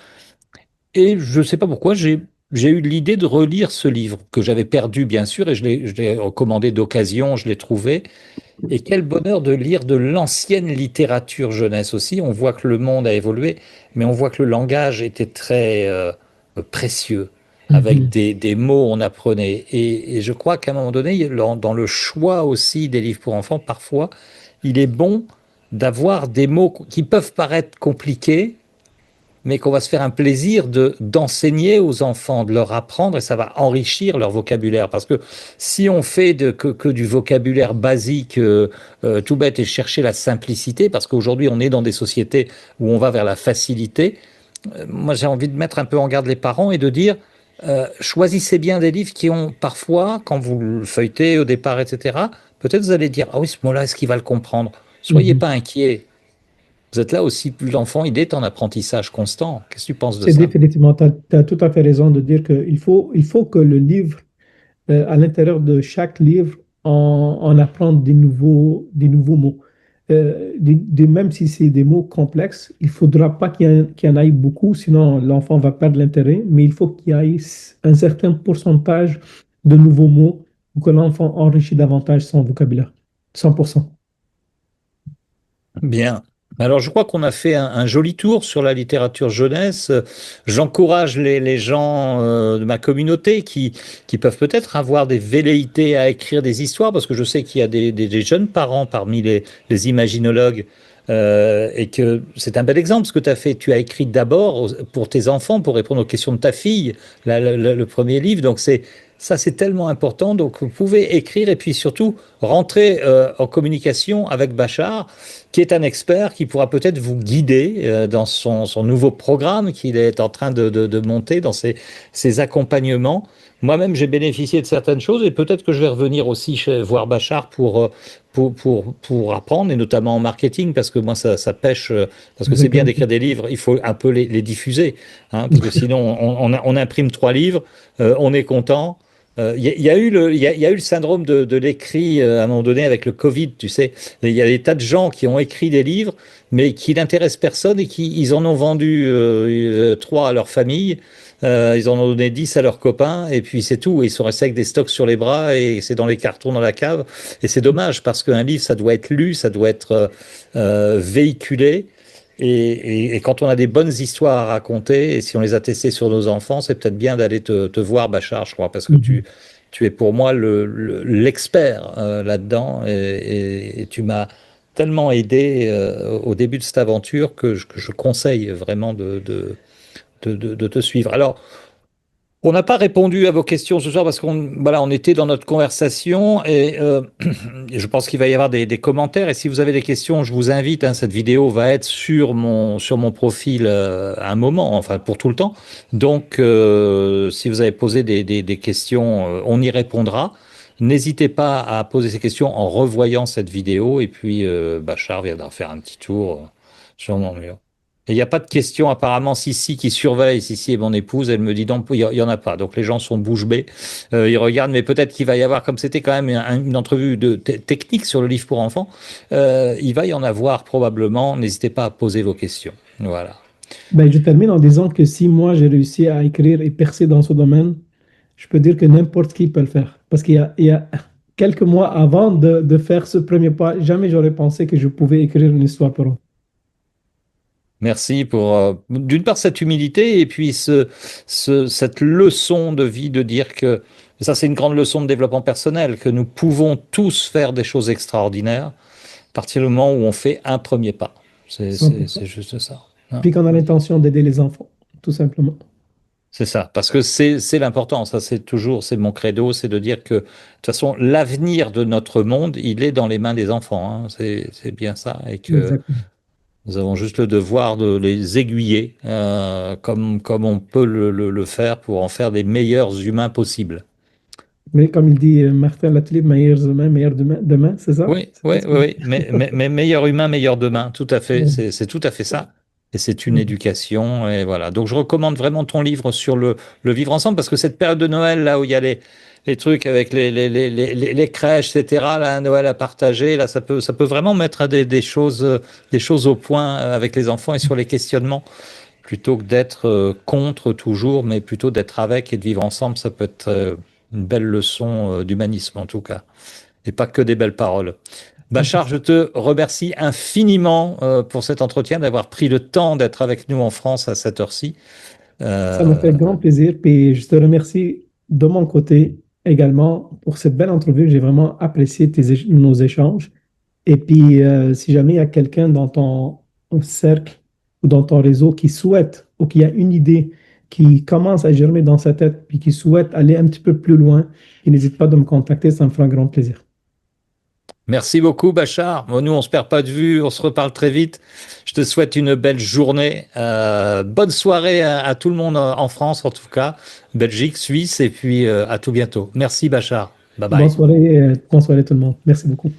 Et je ne sais pas pourquoi, j'ai eu l'idée de relire ce livre, que j'avais perdu, bien sûr, et je l'ai recommandé d'occasion, je l'ai trouvé. Et quel bonheur de lire de l'ancienne littérature jeunesse aussi. On voit que le monde a évolué, mais on voit que le langage était très précieux. Avec Mhm. des mots, on apprenait. Et je crois qu'à un moment donné, dans le choix aussi des livres pour enfants, parfois, il est bon d'avoir des mots qui peuvent paraître compliqués, mais qu'on va se faire un plaisir d'enseigner aux enfants, de leur apprendre, et ça va enrichir leur vocabulaire. Parce que si on fait que du vocabulaire basique, tout bête, et chercher la simplicité, parce qu'aujourd'hui on est dans des sociétés où on va vers la facilité, moi j'ai envie de mettre un peu en garde les parents et de dire, choisissez bien des livres qui ont parfois, quand vous le feuilletez au départ, etc., peut-être vous allez dire, ah oui, ce mot-là, est-ce qu'il va le comprendre? Soyez Mhm. pas inquiets. Vous êtes là aussi, l'enfant, il est en apprentissage constant. Qu'est-ce que tu penses de C'est ça? définitivement, tu as, tout à fait raison de dire il faut que le livre, à l'intérieur de chaque livre, on apprend des nouveaux mots. Même si c'est des mots complexes, il ne faudra pas qu'il y en ait beaucoup, sinon l'enfant va perdre l'intérêt, mais il faut qu'il y ait un certain pourcentage de nouveaux mots pour que l'enfant enrichisse davantage son vocabulaire. 100%. Bien. Alors, je crois qu'on a fait un joli tour sur la littérature jeunesse. J'encourage les gens de ma communauté qui peuvent peut-être avoir des velléités à écrire des histoires, parce que je sais qu'il y a des jeunes parents parmi les imaginologues, et que c'est un bel exemple ce que tu as fait. Tu as écrit d'abord pour tes enfants, pour répondre aux questions de ta fille, le premier livre. Donc, ça, c'est tellement important. Donc, vous pouvez écrire et puis surtout rentrer en communication avec Bachar, qui est un expert qui pourra peut-être vous guider dans son nouveau programme qu'il est en train de monter, dans ses accompagnements. Moi-même, j'ai bénéficié de certaines choses et peut-être que je vais revenir aussi voir Bachar pour apprendre, et notamment en marketing, parce que moi, ça pêche, parce que c'est bien Exactement. d'écrire des livres, il faut un peu les diffuser, hein, parce que sinon, on imprime 3 livres, on est content. Il y a eu il y a eu le syndrome de l'écrit à un moment donné avec le Covid, tu sais. Il y a des tas de gens qui ont écrit des livres, mais qui n'intéressent personne et qui ils en ont vendu 3 à leur famille, ils en ont donné 10 à leurs copains, et puis c'est tout. Ils sont restés avec des stocks sur les bras et c'est dans les cartons dans la cave. Et c'est dommage parce qu'un livre, ça doit être lu, ça doit être véhiculé. Et quand on a des bonnes histoires à raconter, et si on les a testées sur nos enfants, c'est peut-être bien d'aller te voir, Bachar, je crois, parce que Mhm. tu es pour moi l'expert là-dedans, et tu m'as tellement aidé au début de cette aventure que je conseille vraiment de te suivre. Alors, on n'a pas répondu à vos questions ce soir parce on était dans notre conversation, et je pense qu'il va y avoir des commentaires. Et si vous avez des questions, je vous invite, hein, cette vidéo va être sur mon profil à un moment, enfin pour tout le temps. Donc, si vous avez posé des questions, on y répondra. N'hésitez pas à poser ces questions en revoyant cette vidéo, et puis Bachar viendra faire un petit tour sur mon mur. Et il n'y a pas de questions apparemment. Sissi qui surveille, Sissi est mon épouse, elle me dit donc il y en a pas. Donc les gens sont bouche bée, ils regardent, mais peut-être qu'il va y avoir, comme c'était quand même une entrevue technique sur le livre pour enfants, il va y en avoir probablement. N'hésitez pas à poser vos questions. Voilà. Ben, je termine en disant que si moi j'ai réussi à écrire et percer dans ce domaine, je peux dire que n'importe qui peut le faire. Parce il y a quelques mois avant de faire ce premier pas, jamais j'aurais pensé que je pouvais écrire une histoire pour eux. Merci pour, d'une part, cette humilité, et puis cette leçon de vie de dire que, ça c'est une grande leçon de développement personnel, que nous pouvons tous faire des choses extraordinaires à partir du moment où on fait un premier pas. C'est 100%. juste ça, hein. Puis qu'on a l'intention d'aider les enfants, tout simplement. C'est ça, parce que c'est l'important. Ça, c'est toujours, c'est mon credo, c'est de dire que, de toute façon, l'avenir de notre monde, il est dans les mains des enfants, hein. C'est bien ça, et que Exactement. nous avons juste le devoir de les aiguiller, comme on peut le faire pour en faire des meilleurs humains possibles. Mais comme il dit Martin Latulippe, meilleurs humains, meilleurs demain, c'est ça? Oui, C'est oui, ça ce oui, qu'il dit. oui. Mais meilleur humain, meilleur demain, tout à fait. Ouais. C'est tout à fait ça. Et c'est une Mhm. éducation. Et voilà. Donc, je recommande vraiment ton livre sur le vivre ensemble parce que cette période de Noël, là où il y a les trucs avec les crèches, etc., là, un Noël à partager, là, ça peut vraiment mettre des choses au point avec les enfants et sur les questionnements plutôt que d'être contre toujours, mais plutôt d'être avec et de vivre ensemble. Ça peut être une belle leçon d'humanisme, en tout cas. Et pas que des belles paroles. Bachar, je 100%. te remercie infiniment pour cet entretien, d'avoir pris le temps d'être avec nous en France à cette heure-ci. Ça m'a fait Euh, grand plaisir. Puis je te remercie de mon côté également pour cette belle entrevue. J'ai vraiment apprécié nos échanges. Et puis, si jamais il y a quelqu'un dans ton cercle ou dans ton réseau qui souhaite ou qui a une idée qui commence à germer dans sa tête puis qui souhaite aller un petit peu plus loin, il n'hésite pas de me contacter, ça me fera un grand plaisir. Merci beaucoup, Bachar. Bon, nous, on se perd pas de vue, on se reparle très vite. Je te souhaite une belle journée. Bonne soirée à tout le monde en France, en tout cas, Belgique, Suisse, et puis à tout bientôt. Merci, Bachar. Bye bye. Bonne soirée tout le monde. Merci beaucoup.